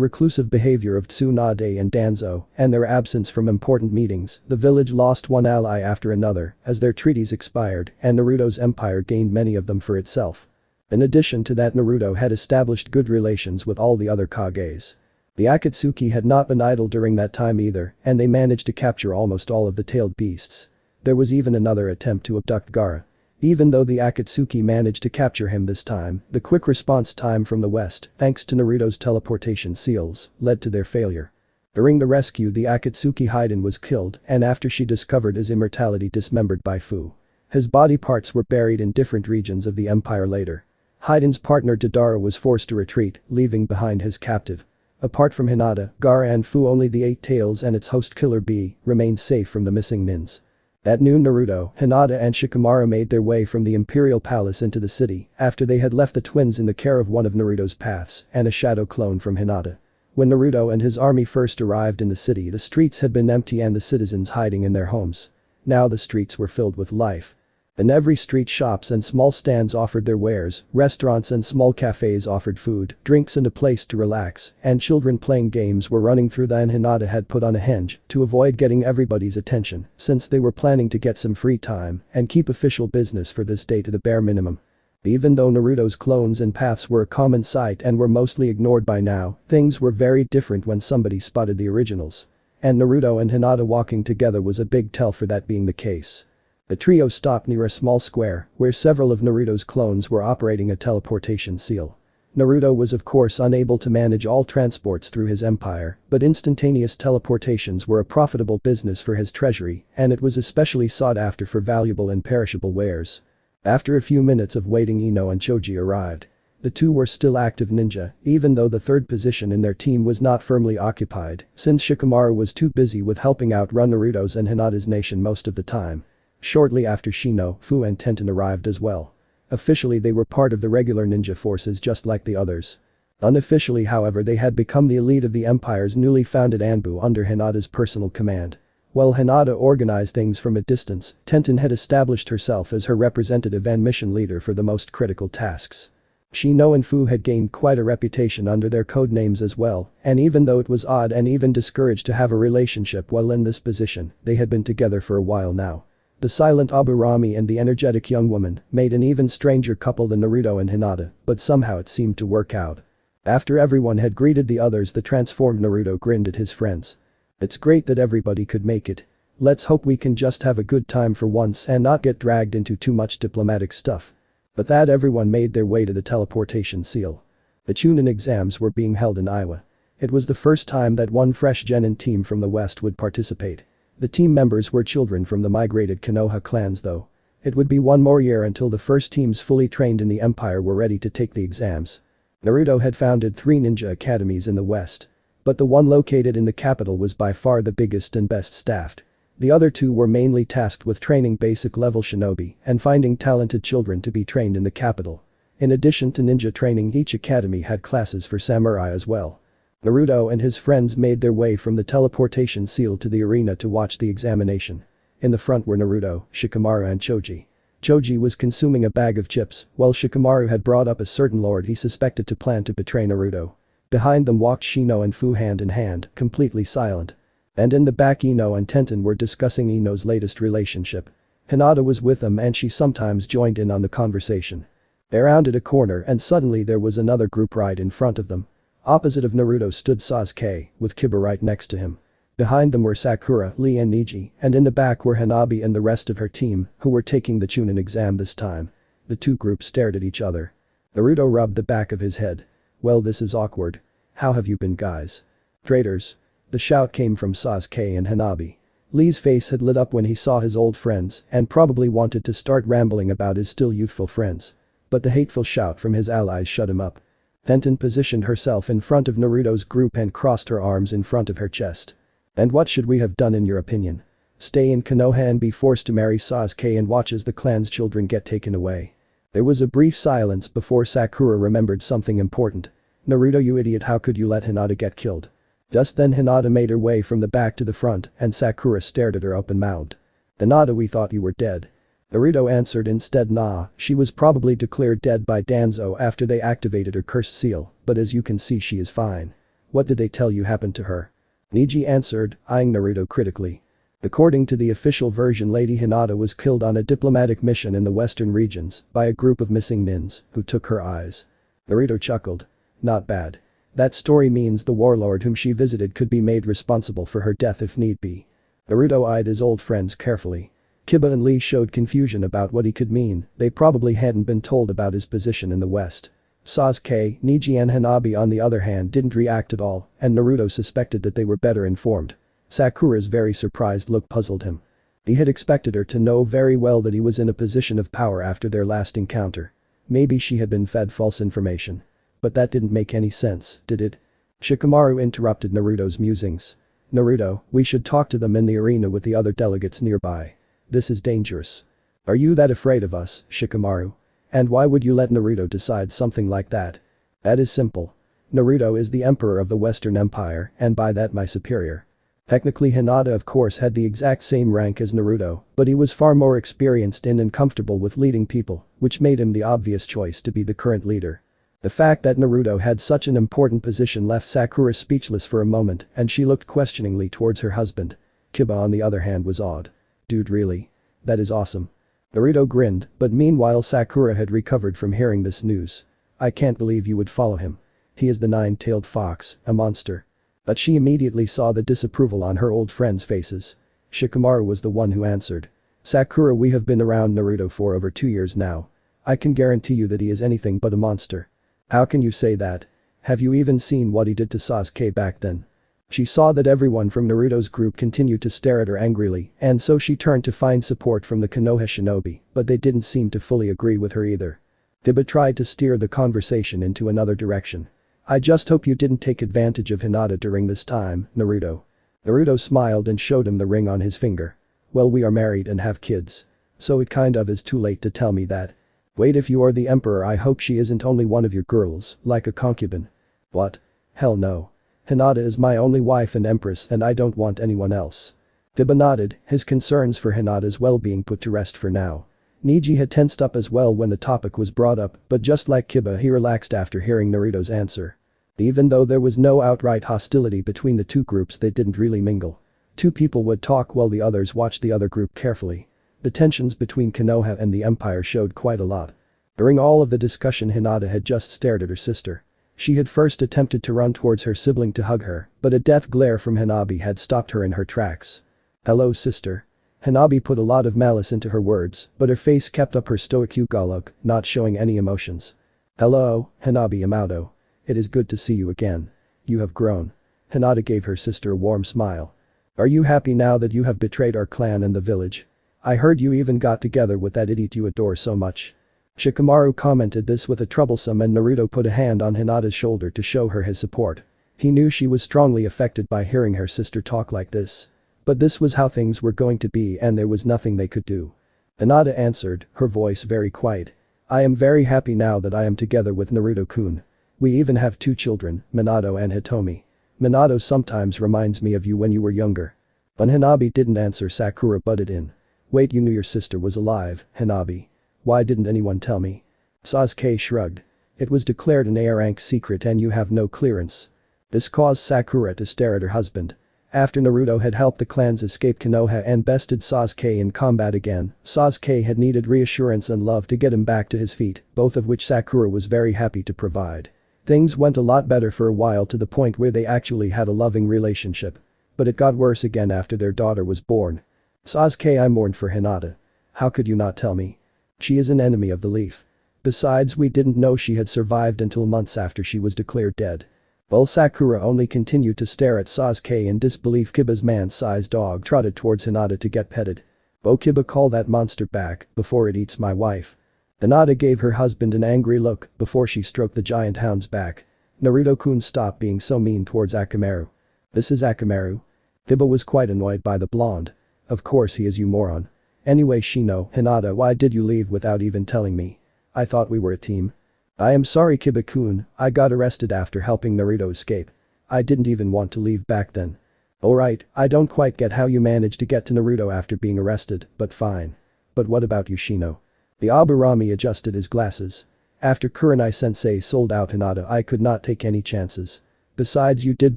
reclusive behavior of Tsunade and Danzo and their absence from important meetings, the village lost one ally after another as their treaties expired and Naruto's empire gained many of them for itself. In addition to that, Naruto had established good relations with all the other Kages. The Akatsuki had not been idle during that time either, and they managed to capture almost all of the tailed beasts. There was even another attempt to abduct Gaara. Even though the Akatsuki managed to capture him this time, the quick response time from the west, thanks to Naruto's teleportation seals, led to their failure. During the rescue the Akatsuki Hiden was killed and after she discovered his immortality dismembered by Fu. His body parts were buried in different regions of the empire later. Hiden's partner Deidara was forced to retreat, leaving behind his captive. Apart from Hinata, Gaara and Fu, only the Eight Tails and its host Killer Bee remained safe from the missing nins. At noon Naruto, Hinata and Shikamaru made their way from the Imperial Palace into the city after they had left the twins in the care of one of Naruto's paths and a shadow clone from Hinata. When Naruto and his army first arrived in the city the streets had been empty and the citizens hiding in their homes. Now the streets were filled with life. In every street shops and small stands offered their wares, restaurants and small cafes offered food, drinks and a place to relax, and children playing games were running through them. Hinata had put on a henge to avoid getting everybody's attention since they were planning to get some free time and keep official business for this day to the bare minimum. Even though Naruto's clones and paths were a common sight and were mostly ignored by now, things were very different when somebody spotted the originals. And Naruto and Hinata walking together was a big tell for that being the case. The trio stopped near a small square where several of Naruto's clones were operating a teleportation seal. Naruto was of course unable to manage all transports through his empire, but instantaneous teleportations were a profitable business for his treasury and it was especially sought after for valuable and perishable wares. After a few minutes of waiting Ino and Choji arrived. The two were still active ninja, even though the third position in their team was not firmly occupied, since Shikamaru was too busy with helping out run Naruto's and Hinata's nation most of the time. Shortly after Shino, Fu and Tenten arrived as well. Officially they were part of the regular ninja forces just like the others. Unofficially however they had become the elite of the empire's newly founded Anbu under Hinata's personal command. While Hinata organized things from a distance, Tenten had established herself as her representative and mission leader for the most critical tasks. Shino and Fu had gained quite a reputation under their code names as well, and even though it was odd and even discouraged to have a relationship while in this position, they had been together for a while now. The silent Aburami and the energetic young woman made an even stranger couple than Naruto and Hinata, but somehow it seemed to work out. After everyone had greeted the others the transformed Naruto grinned at his friends. It's great that everybody could make it. Let's hope we can just have a good time for once and not get dragged into too much diplomatic stuff. But that everyone made their way to the teleportation seal. The Chunin exams were being held in Iowa. It was the first time that one fresh genin team from the west would participate. The team members were children from the migrated Konoha clans though. It would be one more year until the first teams fully trained in the empire were ready to take the exams. Naruto had founded 3 ninja academies in the west. But the one located in the capital was by far the biggest and best staffed. The other 2 were mainly tasked with training basic level shinobi and finding talented children to be trained in the capital. In addition to ninja training each academy had classes for samurai as well. Naruto and his friends made their way from the teleportation seal to the arena to watch the examination. In the front were Naruto, Shikamaru and Choji. Choji was consuming a bag of chips, while Shikamaru had brought up a certain lord he suspected to plan to betray Naruto. Behind them walked Shino and Fu hand in hand, completely silent. And in the back Ino and Tenten were discussing Ino's latest relationship. Hinata was with them and she sometimes joined in on the conversation. They rounded a corner and suddenly there was another group right in front of them. Opposite of Naruto stood Sasuke, with Kiba right next to him. Behind them were Sakura, Lee and Neji, and in the back were Hanabi and the rest of her team, who were taking the Chunin exam this time. The two groups stared at each other. Naruto rubbed the back of his head. Well, this is awkward. How have you been, guys? Traitors. The shout came from Sasuke and Hanabi. Lee's face had lit up when he saw his old friends and probably wanted to start rambling about his still youthful friends. But the hateful shout from his allies shut him up. Tenten positioned herself in front of Naruto's group and crossed her arms in front of her chest. And what should we have done in your opinion? Stay in Konoha and be forced to marry Sasuke and watch as the clan's children get taken away? There was a brief silence before Sakura remembered something important. Naruto, you idiot, how could you let Hinata get killed? Just then Hinata made her way from the back to the front and Sakura stared at her open-mouthed. "Hinata, we thought you were dead." Naruto answered instead, "Nah, she was probably declared dead by Danzo after they activated her cursed seal, but as you can see she is fine." "What did they tell you happened to her?" Neji answered, eyeing Naruto critically. According to the official version, Lady Hinata was killed on a diplomatic mission in the western regions by a group of missing nins who took her eyes. Naruto chuckled. "Not bad. That story means the warlord whom she visited could be made responsible for her death if need be." Naruto eyed his old friends carefully. Kiba and Lee showed confusion about what he could mean, they probably hadn't been told about his position in the west. Sasuke, Neji and Hanabi on the other hand didn't react at all, and Naruto suspected that they were better informed. Sakura's very surprised look puzzled him. He had expected her to know very well that he was in a position of power after their last encounter. Maybe she had been fed false information. But that didn't make any sense, did it? Shikamaru interrupted Naruto's musings. "Naruto, we should talk to them in the arena with the other delegates nearby. This is dangerous." "Are you that afraid of us, Shikamaru? And why would you let Naruto decide something like that?" "That is simple. Naruto is the emperor of the Western Empire and by that my superior." Technically Hinata of course had the exact same rank as Naruto, but he was far more experienced in and comfortable with leading people, which made him the obvious choice to be the current leader. The fact that Naruto had such an important position left Sakura speechless for a moment and she looked questioningly towards her husband. Kiba on the other hand was awed. "Dude, really? That is awesome." Naruto grinned, but meanwhile Sakura had recovered from hearing this news. "I can't believe you would follow him. He is the nine-tailed fox, a monster." But she immediately saw the disapproval on her old friends' faces. Shikamaru was the one who answered. "Sakura, we have been around Naruto for over 2 years now. I can guarantee you that he is anything but a monster." "How can you say that? Have you even seen what he did to Sasuke back then?" She saw that everyone from Naruto's group continued to stare at her angrily and so she turned to find support from the Konoha shinobi, but they didn't seem to fully agree with her either. Kiba tried to steer the conversation into another direction. "I just hope you didn't take advantage of Hinata during this time, Naruto." Naruto smiled and showed him the ring on his finger. "Well, we are married and have kids. So it kind of is too late to tell me that." "Wait, if you are the emperor I hope she isn't only one of your girls, like a concubine." "What? Hell no. Hinata is my only wife and empress and I don't want anyone else." Kiba nodded, his concerns for Hinata's well-being put to rest for now. Neji had tensed up as well when the topic was brought up, but just like Kiba he relaxed after hearing Naruto's answer. Even though there was no outright hostility between the two groups, they didn't really mingle. Two people would talk while the others watched the other group carefully. The tensions between Konoha and the Empire showed quite a lot. During all of the discussion Hinata had just stared at her sister. She had first attempted to run towards her sibling to hug her, but a death glare from Hanabi had stopped her in her tracks. "Hello, sister." Hanabi put a lot of malice into her words, but her face kept up her stoic Hyuga look, not showing any emotions. "Hello, Hanabi Yamato. It is good to see you again. You have grown." Hinata gave her sister a warm smile. "Are you happy now that you have betrayed our clan and the village? I heard you even got together with that idiot you adore so much." Shikamaru commented this with a troublesome and Naruto put a hand on Hinata's shoulder to show her his support. He knew she was strongly affected by hearing her sister talk like this. But this was how things were going to be and there was nothing they could do. Hinata answered, her voice very quiet. "I am very happy now that I am together with Naruto-kun. We even have 2 children, Minato and Hitomi. Minato sometimes reminds me of you when you were younger." When Hanabi didn't answer, Sakura butted in. "Wait, you knew your sister was alive, Hanabi. Why didn't anyone tell me?" Sasuke shrugged. "It was declared an A-rank secret and you have no clearance." This caused Sakura to stare at her husband. After Naruto had helped the clans escape Konoha and bested Sasuke in combat again, Sasuke had needed reassurance and love to get him back to his feet, both of which Sakura was very happy to provide. Things went a lot better for a while to the point where they actually had a loving relationship. But it got worse again after their daughter was born. "Sasuke, I mourned for Hinata. How could you not tell me? She is an enemy of the leaf. Besides, we didn't know she had survived until months after she was declared dead." While Sakura only continued to stare at Sasuke in disbelief, Kiba's man-sized dog trotted towards Hinata to get petted. "Oh Kiba, call that monster back before it eats my wife." Hinata gave her husband an angry look before she stroked the giant hound's back. "Naruto-kun, stop being so mean towards Akamaru." "This is Akamaru." Kiba was quite annoyed by the blonde. "Of course he is, you moron. Anyway, Shino, Hinata, why did you leave without even telling me? I thought we were a team." "I am sorry, Kiba-kun, I got arrested after helping Naruto escape. I didn't even want to leave back then. Alright, I don't quite get how you managed to get to Naruto after being arrested, but fine. But what about you, Shino? The Aburami adjusted his glasses. After Kurenai-sensei sold out Hinata, I could not take any chances. Besides, you did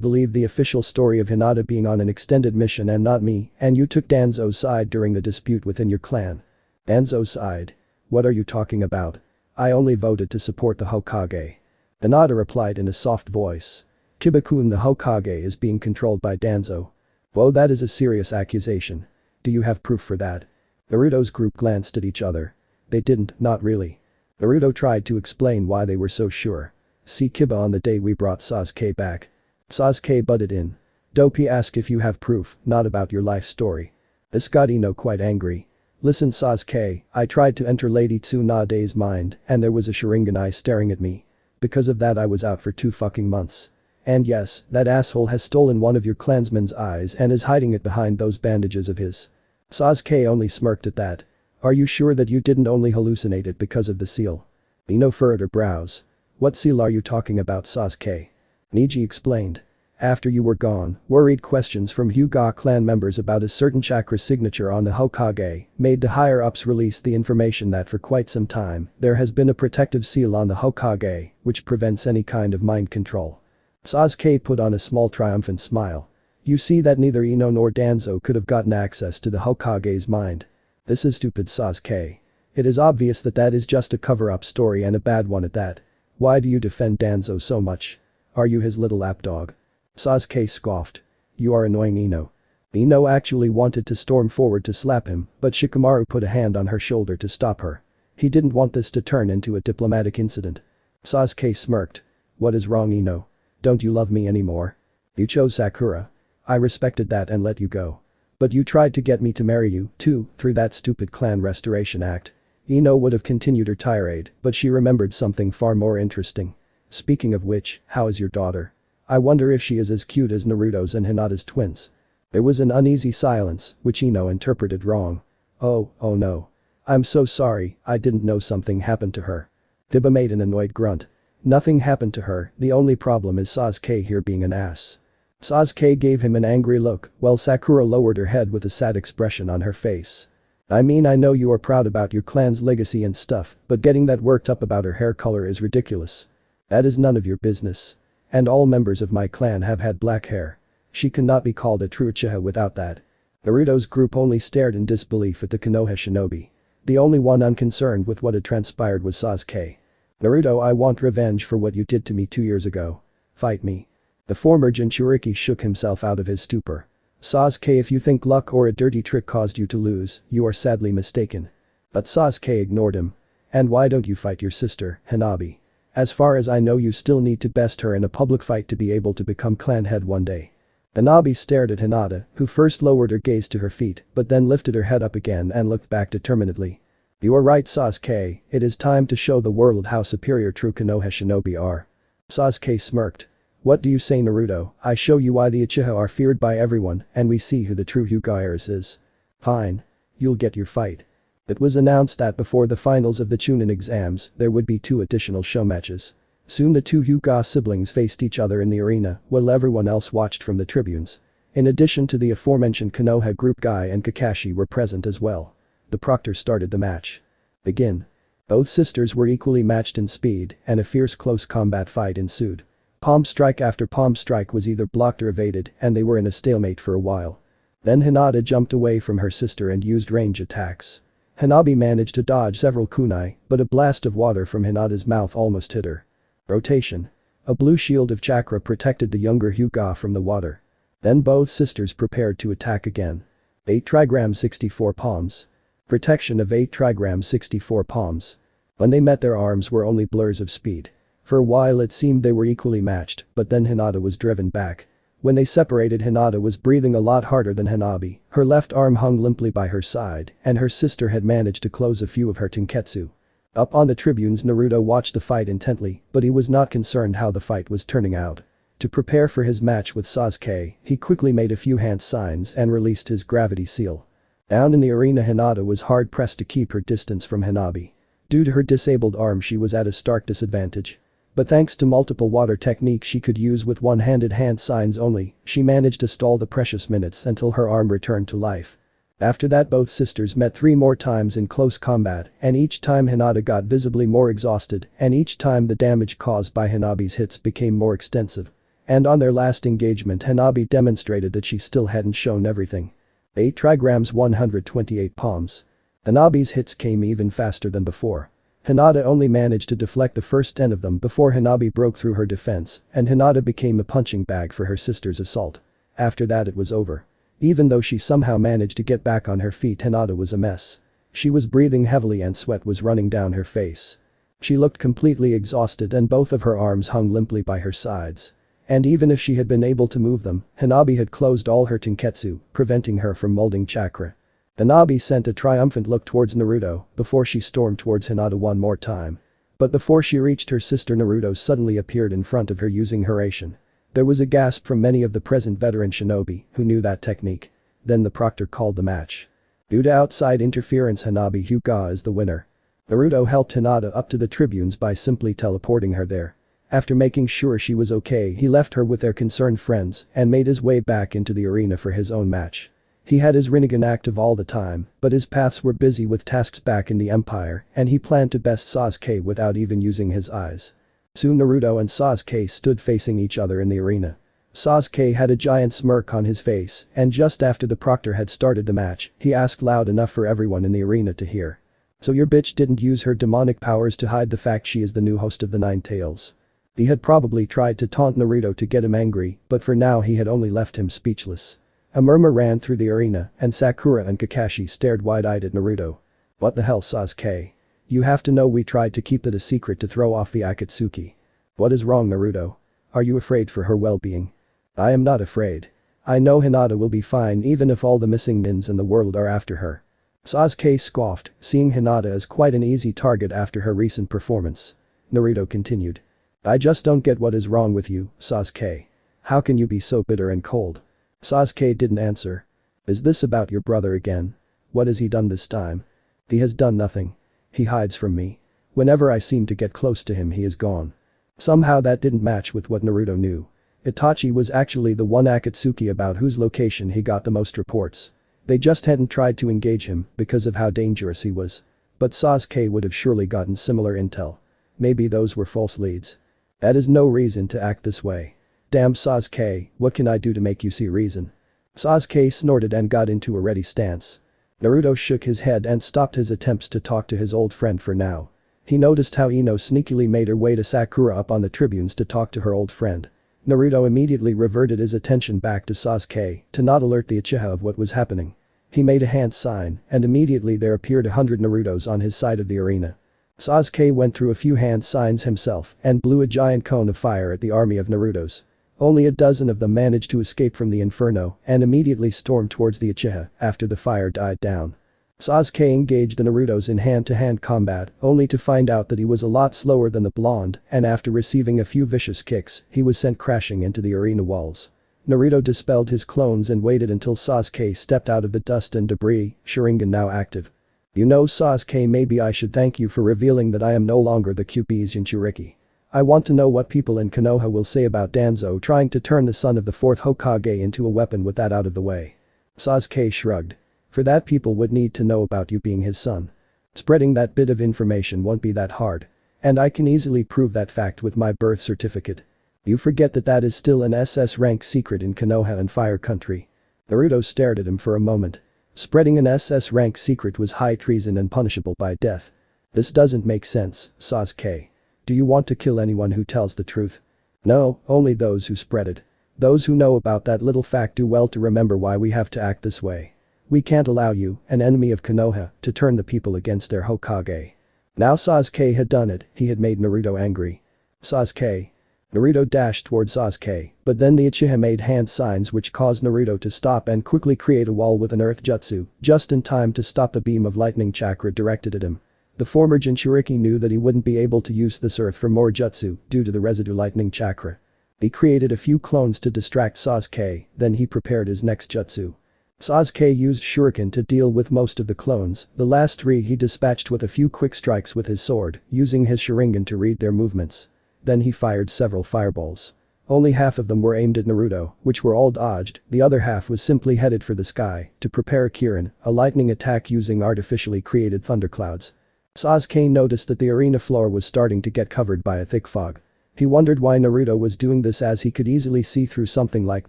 believe the official story of Hinata being on an extended mission and not me, and you took Danzo's side during the dispute within your clan. Danzo's side? What are you talking about? I only voted to support the Hokage. Hinata replied in a soft voice. Kibakun, the Hokage, is being controlled by Danzo. Whoa, that is a serious accusation. Do you have proof for that? Naruto's group glanced at each other. They didn't, not really. Naruto tried to explain why they were so sure. See Kiba on the day we brought Sasuke back. Sasuke butted in. Dopey, ask if you have proof, not about your life story. This got Ino quite angry. Listen, Sasuke, I tried to enter Lady Tsunade's mind and there was a Sharingan eye staring at me. Because of that I was out for 2 fucking months. And yes, that asshole has stolen one of your clansmen's eyes and is hiding it behind those bandages of his. Sasuke only smirked at that. Are you sure that you didn't only hallucinate it because of the seal? Ino furrowed her brows. What seal are you talking about, Sasuke? Neji explained. After you were gone, worried questions from Hyuga clan members about a certain chakra signature on the Hokage made the higher-ups release the information that for quite some time there has been a protective seal on the Hokage which prevents any kind of mind control. Sasuke put on a small triumphant smile. You see that neither Ino nor Danzo could have gotten access to the Hokage's mind. This is stupid, Sasuke. It is obvious that that is just a cover-up story and a bad one at that. Why do you defend Danzo so much? Are you his little lapdog? Sasuke scoffed. You are annoying, Ino. Ino actually wanted to storm forward to slap him, but Shikamaru put a hand on her shoulder to stop her. He didn't want this to turn into a diplomatic incident. Sasuke smirked. What is wrong, Ino? Don't you love me anymore? You chose Sakura. I respected that and let you go. But you tried to get me to marry you, too, through that stupid clan restoration act. Ino would have continued her tirade, but she remembered something far more interesting. Speaking of which, how is your daughter? I wonder if she is as cute as Naruto's and Hinata's twins. There was an uneasy silence, which Ino interpreted wrong. Oh no. I'm so sorry, I didn't know something happened to her. Biba made an annoyed grunt. Nothing happened to her, the only problem is Sasuke here being an ass. Sasuke gave him an angry look, while Sakura lowered her head with a sad expression on her face. I mean, I know you are proud about your clan's legacy and stuff, but getting that worked up about her hair color is ridiculous. That is none of your business. And all members of my clan have had black hair. She cannot be called a true uchiha without that. Naruto's group only stared in disbelief at the Konoha shinobi. The only one unconcerned with what had transpired was Sasuke. Naruto, I want revenge for what you did to me 2 years ago. Fight me. The former Jinchuriki shook himself out of his stupor. Sasuke, if you think luck or a dirty trick caused you to lose, you are sadly mistaken. But Sasuke ignored him. And why don't you fight your sister, Hanabi? As far as I know, you still need to best her in a public fight to be able to become clan head one day. Hanabi stared at Hinata, who first lowered her gaze to her feet but then lifted her head up again and looked back determinedly. You are right, Sasuke, it is time to show the world how superior true Konoha shinobi are. Sasuke smirked. What do you say, Naruto? I show you why the Uchiha are feared by everyone and we see who the true Hokage is. Fine. You'll get your fight. It was announced that before the finals of the Chunin exams there would be 2 additional show matches. Soon the 2 Hyuga siblings faced each other in the arena while everyone else watched from the tribunes. In addition to the aforementioned Konoha group, Guy and Kakashi were present as well. The proctor started the match. Begin. Both sisters were equally matched in speed and a fierce close combat fight ensued. Palm strike after palm strike was either blocked or evaded and they were in a stalemate for a while. Then Hinata jumped away from her sister and used range attacks. Hanabi managed to dodge several kunai, but a blast of water from Hinata's mouth almost hit her. Rotation. A blue shield of chakra protected the younger Hyuga from the water. Then both sisters prepared to attack again. 8 trigram 64 palms. Protection of 8 trigram 64 palms. When they met, their arms were only blurs of speed. For a while it seemed they were equally matched, but then Hinata was driven back. When they separated, Hinata was breathing a lot harder than Hanabi, her left arm hung limply by her side, and her sister had managed to close a few of her tenketsu. Up on the tribunes, Naruto watched the fight intently, but he was not concerned how the fight was turning out. To prepare for his match with Sasuke, he quickly made a few hand signs and released his gravity seal. Down in the arena, Hinata was hard pressed to keep her distance from Hanabi. Due to her disabled arm, she was at a stark disadvantage. But thanks to multiple water techniques she could use with one-handed hand signs only, she managed to stall the precious minutes until her arm returned to life. After that both sisters met 3 more times in close combat, and each time Hinata got visibly more exhausted, and each time the damage caused by Hanabi's hits became more extensive. And on their last engagement Hanabi demonstrated that she still hadn't shown everything. 8 trigrams 128 palms. Hanabi's hits came even faster than before. Hinata only managed to deflect the first 10 of them before Hanabi broke through her defense, and Hinata became a punching bag for her sister's assault. After that it was over. Even though she somehow managed to get back on her feet, Hinata was a mess. She was breathing heavily and sweat was running down her face. She looked completely exhausted and both of her arms hung limply by her sides. And even if she had been able to move them, Hanabi had closed all her tenketsu, preventing her from molding chakra. Hanabi sent a triumphant look towards Naruto before she stormed towards Hinata one more time. But before she reached her sister, Naruto suddenly appeared in front of her using Haraishin. There was a gasp from many of the present veteran shinobi who knew that technique. Then the proctor called the match. Due to outside interference, Hanabi Hyuga is the winner. Naruto helped Hinata up to the tribunes by simply teleporting her there. After making sure she was okay, he left her with their concerned friends and made his way back into the arena for his own match. He had his Rinnegan active all the time, but his paths were busy with tasks back in the Empire and he planned to best Sasuke without even using his eyes. Soon Naruto and Sasuke stood facing each other in the arena. Sasuke had a giant smirk on his face, and just after the proctor had started the match, he asked loud enough for everyone in the arena to hear. "So your bitch didn't use her demonic powers to hide the fact she is the new host of the Nine Tails?" He had probably tried to taunt Naruto to get him angry, but for now he had only left him speechless. A murmur ran through the arena, and Sakura and Kakashi stared wide-eyed at Naruto. "What the hell, Sasuke? You have to know we tried to keep that a secret to throw off the Akatsuki. What is wrong, Naruto? Are you afraid for her well-being?" "I am not afraid. I know Hinata will be fine even if all the missing nins in the world are after her." Sasuke scoffed, seeing Hinata as quite an easy target after her recent performance. Naruto continued. "I just don't get what is wrong with you, Sasuke. How can you be so bitter and cold?" Sasuke didn't answer. "Is this about your brother again? What has he done this time?" "He has done nothing. He hides from me. Whenever I seem to get close to him he is gone." Somehow that didn't match with what Naruto knew. Itachi was actually the one Akatsuki about whose location he got the most reports. They just hadn't tried to engage him because of how dangerous he was. But Sasuke would have surely gotten similar intel. Maybe those were false leads. That is no reason to act this way. "Damn Sasuke, what can I do to make you see reason?" Sasuke snorted and got into a ready stance. Naruto shook his head and stopped his attempts to talk to his old friend for now. He noticed how Ino sneakily made her way to Sakura up on the tribunes to talk to her old friend. Naruto immediately reverted his attention back to Sasuke to not alert the Uchiha of what was happening. He made a hand sign and immediately there appeared 100 Narutos on his side of the arena. Sasuke went through a few hand signs himself and blew a giant cone of fire at the army of Narutos. Only a dozen of them managed to escape from the inferno and immediately stormed towards the Uchiha after the fire died down. Sasuke engaged the Narutos in hand-to-hand combat only to find out that he was a lot slower than the blonde and after receiving a few vicious kicks, he was sent crashing into the arena walls. Naruto dispelled his clones and waited until Sasuke stepped out of the dust and debris, Sharingan now active. "You know, Sasuke, maybe I should thank you for revealing that I am no longer the Kyuubi's Jinchuriki. I want to know what people in Konoha will say about Danzo trying to turn the son of the 4th Hokage into a weapon with that out of the way." Sasuke shrugged. "For that people would need to know about you being his son. Spreading that bit of information won't be that hard. And I can easily prove that fact with my birth certificate. You forget that that is still an SS rank secret in Konoha and Fire Country." Naruto stared at him for a moment. Spreading an SS rank secret was high treason and punishable by death. "This doesn't make sense, Sasuke. Do you want to kill anyone who tells the truth?" "No, only those who spread it. Those who know about that little fact do well to remember why we have to act this way. We can't allow you, an enemy of Konoha, to turn the people against their Hokage." Now Sasuke had done it, he had made Naruto angry. "Sasuke." Naruto dashed towards Sasuke, but then the Uchiha made hand signs which caused Naruto to stop and quickly create a wall with an earth jutsu, just in time to stop the beam of lightning chakra directed at him. The former Jinchuriki knew that he wouldn't be able to use this earth for more jutsu due to the residue lightning chakra. He created a few clones to distract Sasuke, then he prepared his next jutsu. Sasuke used shuriken to deal with most of the clones, the last 3 he dispatched with a few quick strikes with his sword, using his Sharingan to read their movements. Then he fired several fireballs. Only half of them were aimed at Naruto, which were all dodged, the other half was simply headed for the sky to prepare a Kirin, a lightning attack using artificially created thunderclouds. Sasuke noticed that the arena floor was starting to get covered by a thick fog. He wondered why Naruto was doing this as he could easily see through something like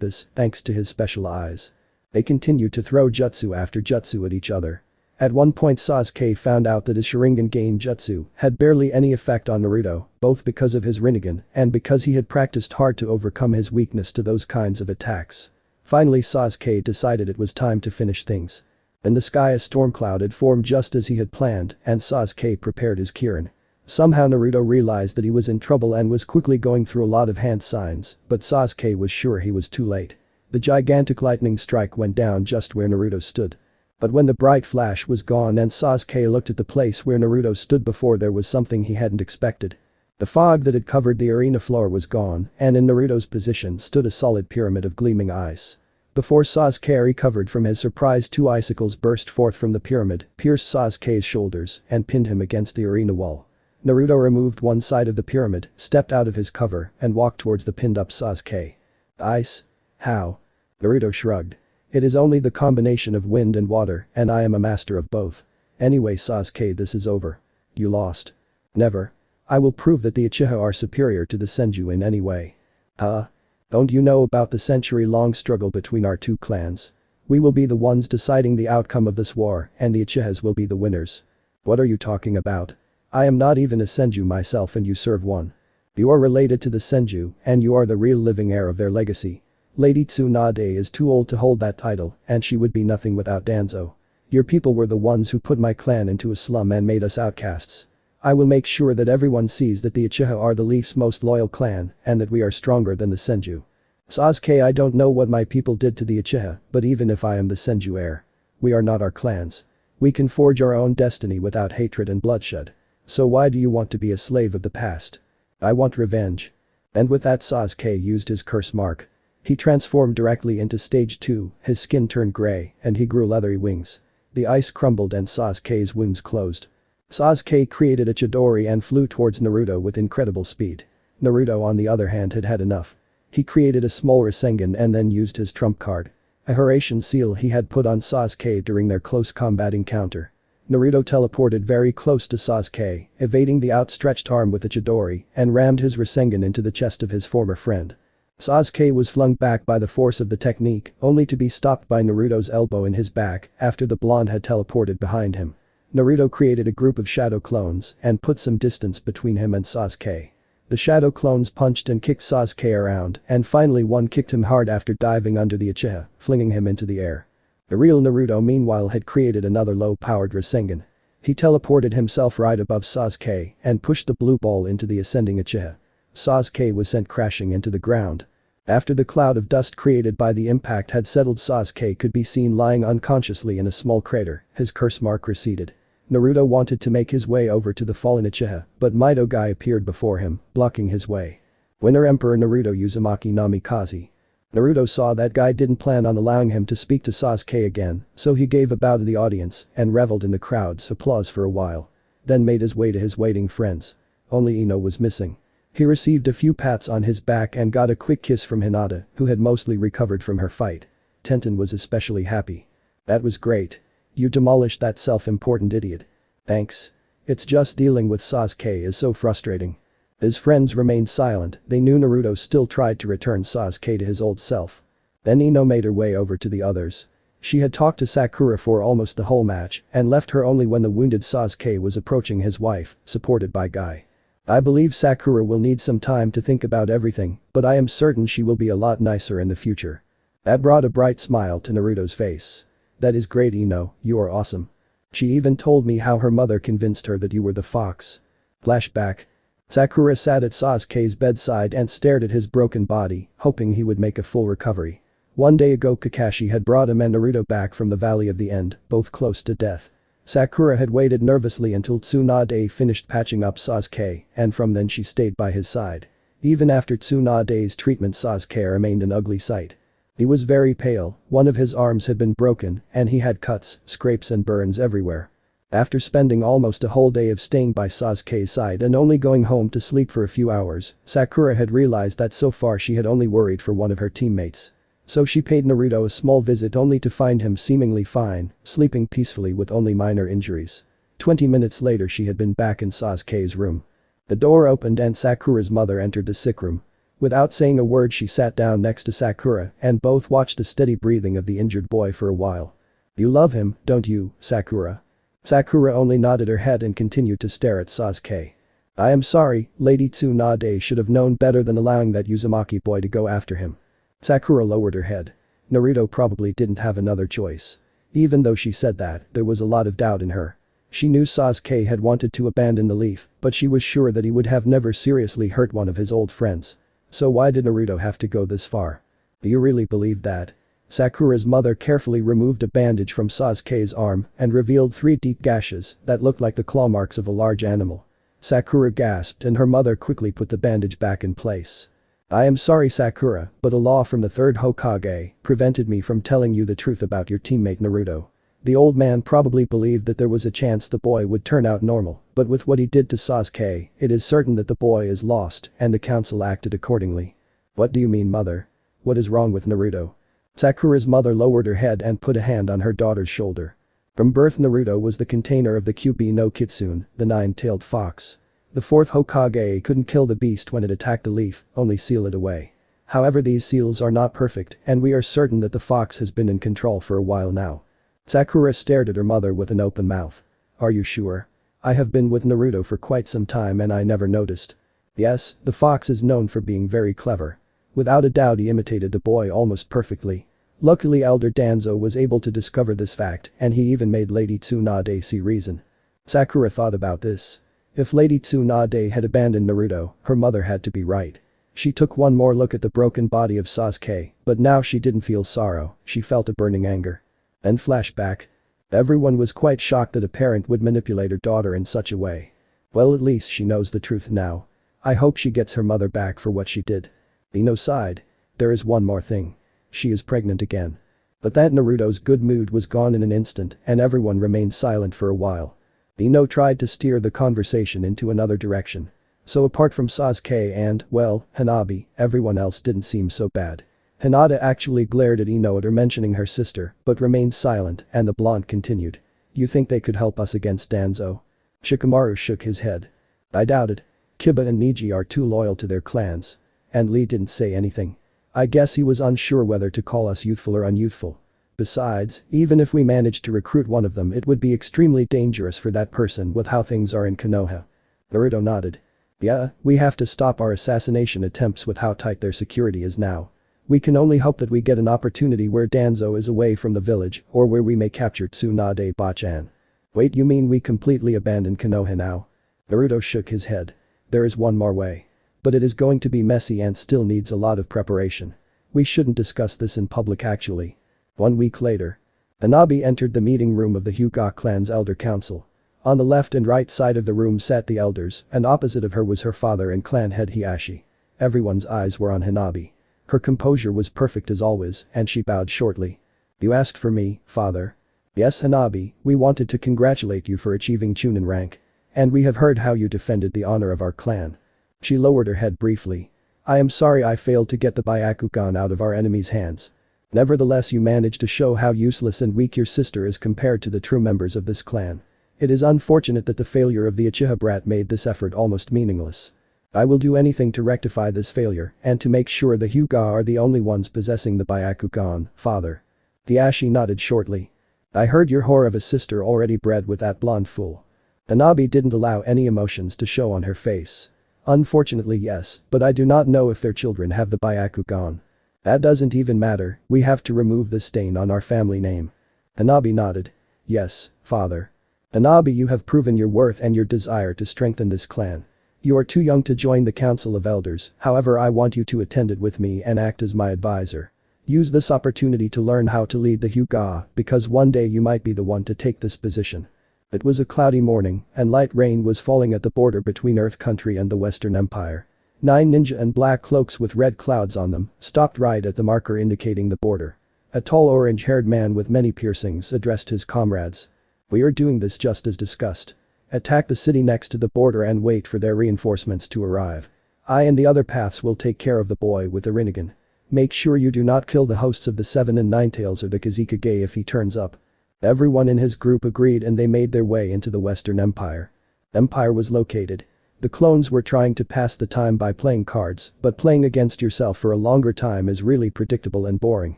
this thanks to his special eyes. They continued to throw jutsu after jutsu at each other. At one point Sasuke found out that his Sharingan gain jutsu had barely any effect on Naruto, both because of his Rinnegan and because he had practiced hard to overcome his weakness to those kinds of attacks. Finally Sasuke decided it was time to finish things. In the sky a storm cloud had formed just as he had planned and Sasuke prepared his Kirin. Somehow Naruto realized that he was in trouble and was quickly going through a lot of hand signs, but Sasuke was sure he was too late. The gigantic lightning strike went down just where Naruto stood. But when the bright flash was gone and Sasuke looked at the place where Naruto stood before, there was something he hadn't expected. The fog that had covered the arena floor was gone and in Naruto's position stood a solid pyramid of gleaming ice. Before Sasuke recovered from his surprise, two icicles burst forth from the pyramid, pierced Sasuke's shoulders and pinned him against the arena wall. Naruto removed one side of the pyramid, stepped out of his cover and walked towards the pinned up Sasuke. Ice? How? Naruto shrugged. It is only the combination of wind and water and I am a master of both. Anyway Sasuke, this is over. You lost. Never. I will prove that the Uchiha are superior to the Senju in any way. Huh? Don't you know about the century-long struggle between our two clans? We will be the ones deciding the outcome of this war and the Uchihas will be the winners. What are you talking about? I am not even a Senju myself and you serve one. You are related to the Senju and you are the real living heir of their legacy. Lady Tsunade is too old to hold that title and she would be nothing without Danzo. Your people were the ones who put my clan into a slum and made us outcasts. I will make sure that everyone sees that the Uchiha are the Leaf's most loyal clan and that we are stronger than the Senju. Sasuke, I don't know what my people did to the Uchiha, but even if I am the Senju heir, we are not our clans. We can forge our own destiny without hatred and bloodshed. So why do you want to be a slave of the past? I want revenge. And with that Sasuke used his curse mark. He transformed directly into stage 2, his skin turned grey and he grew leathery wings. The ice crumbled and Sasuke's wings closed. Sasuke created a Chidori and flew towards Naruto with incredible speed. Naruto on the other hand had had enough. He created a small Rasengan and then used his trump card. A Horatian seal he had put on Sasuke during their close combat encounter. Naruto teleported very close to Sasuke, evading the outstretched arm with a Chidori and rammed his Rasengan into the chest of his former friend. Sasuke was flung back by the force of the technique, only to be stopped by Naruto's elbow in his back after the blonde had teleported behind him. Naruto created a group of shadow clones and put some distance between him and Sasuke. The shadow clones punched and kicked Sasuke around and finally one kicked him hard after diving under the Uchiha, flinging him into the air. The real Naruto meanwhile had created another low-powered Rasengan. He teleported himself right above Sasuke and pushed the blue ball into the ascending Uchiha. Sasuke was sent crashing into the ground. After the cloud of dust created by the impact had settled, Sasuke could be seen lying unconsciously in a small crater, his curse mark receded. Naruto wanted to make his way over to the fallen Uchiha, but Mitogai appeared before him, blocking his way. Winner Emperor Naruto Uzumaki Namikaze. Naruto saw that guy didn't plan on allowing him to speak to Sasuke again, so he gave a bow to the audience and reveled in the crowd's applause for a while. Then made his way to his waiting friends. Only Ino was missing. He received a few pats on his back and got a quick kiss from Hinata, who had mostly recovered from her fight. Tenten was especially happy. That was great. You demolished that self-important idiot. Thanks. It's just dealing with Sasuke is so frustrating. His friends remained silent, they knew Naruto still tried to return Sasuke to his old self. Then Ino made her way over to the others. She had talked to Sakura for almost the whole match and left her only when the wounded Sasuke was approaching his wife, supported by Guy. I believe Sakura will need some time to think about everything, but I am certain she will be a lot nicer in the future. That brought a bright smile to Naruto's face. That is great, Ino, you are awesome. She even told me how her mother convinced her that you were the fox. Flashback. Sakura sat at Sasuke's bedside and stared at his broken body, hoping he would make a full recovery. One day ago Kakashi had brought him and Naruto back from the Valley of the End, both close to death. Sakura had waited nervously until Tsunade finished patching up Sasuke, and from then she stayed by his side. Even after Tsunade's treatment, Sasuke remained an ugly sight. He was very pale, one of his arms had been broken, and he had cuts, scrapes and burns everywhere. After spending almost a whole day of staying by Sasuke's side and only going home to sleep for a few hours, Sakura had realized that so far she had only worried for one of her teammates. So she paid Naruto a small visit only to find him seemingly fine, sleeping peacefully with only minor injuries. 20 minutes later she had been back in Sasuke's room. The door opened and Sakura's mother entered the sick room. Without saying a word she sat down next to Sakura and both watched the steady breathing of the injured boy for a while. "You love him, don't you, Sakura?" Sakura only nodded her head and continued to stare at Sasuke. "I am sorry, Lady Tsunade should have known better than allowing that Uzumaki boy to go after him." Sakura lowered her head. Naruto probably didn't have another choice. Even though she said that, there was a lot of doubt in her. She knew Sasuke had wanted to abandon the leaf, but she was sure that he would have never seriously hurt one of his old friends. So why did Naruto have to go this far? Do you really believe that? Sakura's mother carefully removed a bandage from Sasuke's arm and revealed 3 deep gashes that looked like the claw marks of a large animal. Sakura gasped and her mother quickly put the bandage back in place. "I am sorry Sakura, but a law from the 3rd Hokage prevented me from telling you the truth about your teammate Naruto." The old man probably believed that there was a chance the boy would turn out normal, but with what he did to Sasuke, it is certain that the boy is lost and the council acted accordingly. "What do you mean, mother? What is wrong with Naruto?" Sakura's mother lowered her head and put a hand on her daughter's shoulder. From birth Naruto was the container of the Kyubi no Kitsune, the 9-tailed fox. The 4th Hokage couldn't kill the beast when it attacked the leaf, only seal it away. However, these seals are not perfect and we are certain that the fox has been in control for a while now. Sakura stared at her mother with an open mouth. "Are you sure? I have been with Naruto for quite some time and I never noticed." "Yes, the fox is known for being very clever." Without a doubt he imitated the boy almost perfectly. Luckily Elder Danzo was able to discover this fact and he even made Lady Tsunade see reason. Sakura thought about this. If Lady Tsunade had abandoned Naruto, her mother had to be right. She took one more look at the broken body of Sasuke, but now she didn't feel sorrow, she felt a burning anger. Then flashback. Everyone was quite shocked that a parent would manipulate her daughter in such a way. Well, at least she knows the truth now. I hope she gets her mother back for what she did. Ino sighed. There is one more thing. She is pregnant again. But that Naruto's good mood was gone in an instant and everyone remained silent for a while. Ino tried to steer the conversation into another direction. So apart from Sasuke and, well, Hanabi, everyone else didn't seem so bad. Hinata actually glared at Ino at her mentioning her sister, but remained silent and the blonde continued. "You think they could help us against Danzo?" Shikamaru shook his head. "I doubt it. Kiba and Niji are too loyal to their clans." And Lee didn't say anything. I guess he was unsure whether to call us youthful or unyouthful. Besides, even if we managed to recruit one of them it would be extremely dangerous for that person with how things are in Konoha. Naruto nodded. "Yeah, we have to stop our assassination attempts with how tight their security is now. We can only hope that we get an opportunity where Danzo is away from the village or where we may capture Tsunade Bachan." "Wait, you mean we completely abandon Konoha now?" Naruto shook his head. "There is one more way. But it is going to be messy and still needs a lot of preparation. We shouldn't discuss this in public actually." 1 week later. Hanabi entered the meeting room of the Hyuga clan's elder council. On the left and right side of the room sat the elders and opposite of her was her father and clan head Hiashi. Everyone's eyes were on Hanabi. Her composure was perfect as always and she bowed shortly. "You asked for me, father?" "Yes Hanabi, we wanted to congratulate you for achieving Chunin rank. And we have heard how you defended the honor of our clan." She lowered her head briefly. "I am sorry I failed to get the Byakugan out of our enemy's hands. Nevertheless you managed to show how useless and weak your sister is compared to the true members of this clan. It is unfortunate that the failure of the Uchiha brat made this effort almost meaningless. I will do anything to rectify this failure and to make sure the Hyuga are the only ones possessing the Byakugan, father." Hiashi nodded shortly. "I heard your whore of a sister already bred with that blonde fool." Hanabi didn't allow any emotions to show on her face. "Unfortunately yes, but I do not know if their children have the Byakugan." "That doesn't even matter, we have to remove the stain on our family name." Hanabi nodded. "Yes, father." "Hanabi, you have proven your worth and your desire to strengthen this clan. You are too young to join the council of elders, however I want you to attend it with me and act as my advisor. Use this opportunity to learn how to lead the Hyuga because one day you might be the one to take this position." It was a cloudy morning and light rain was falling at the border between Earth Country and the Western Empire. 9 ninja in black cloaks with red clouds on them stopped right at the marker indicating the border. A tall orange-haired man with many piercings addressed his comrades. We are doing this just as discussed. Attack the city next to the border and wait for their reinforcements to arrive. I and the other paths will take care of the boy with the Rinnegan. Make sure you do not kill the hosts of the Seven and Ninetails or the Kazekage if he turns up." Everyone in his group agreed and they made their way into the Western Empire. Empire was located. The clones were trying to pass the time by playing cards, but playing against yourself for a longer time is really predictable and boring.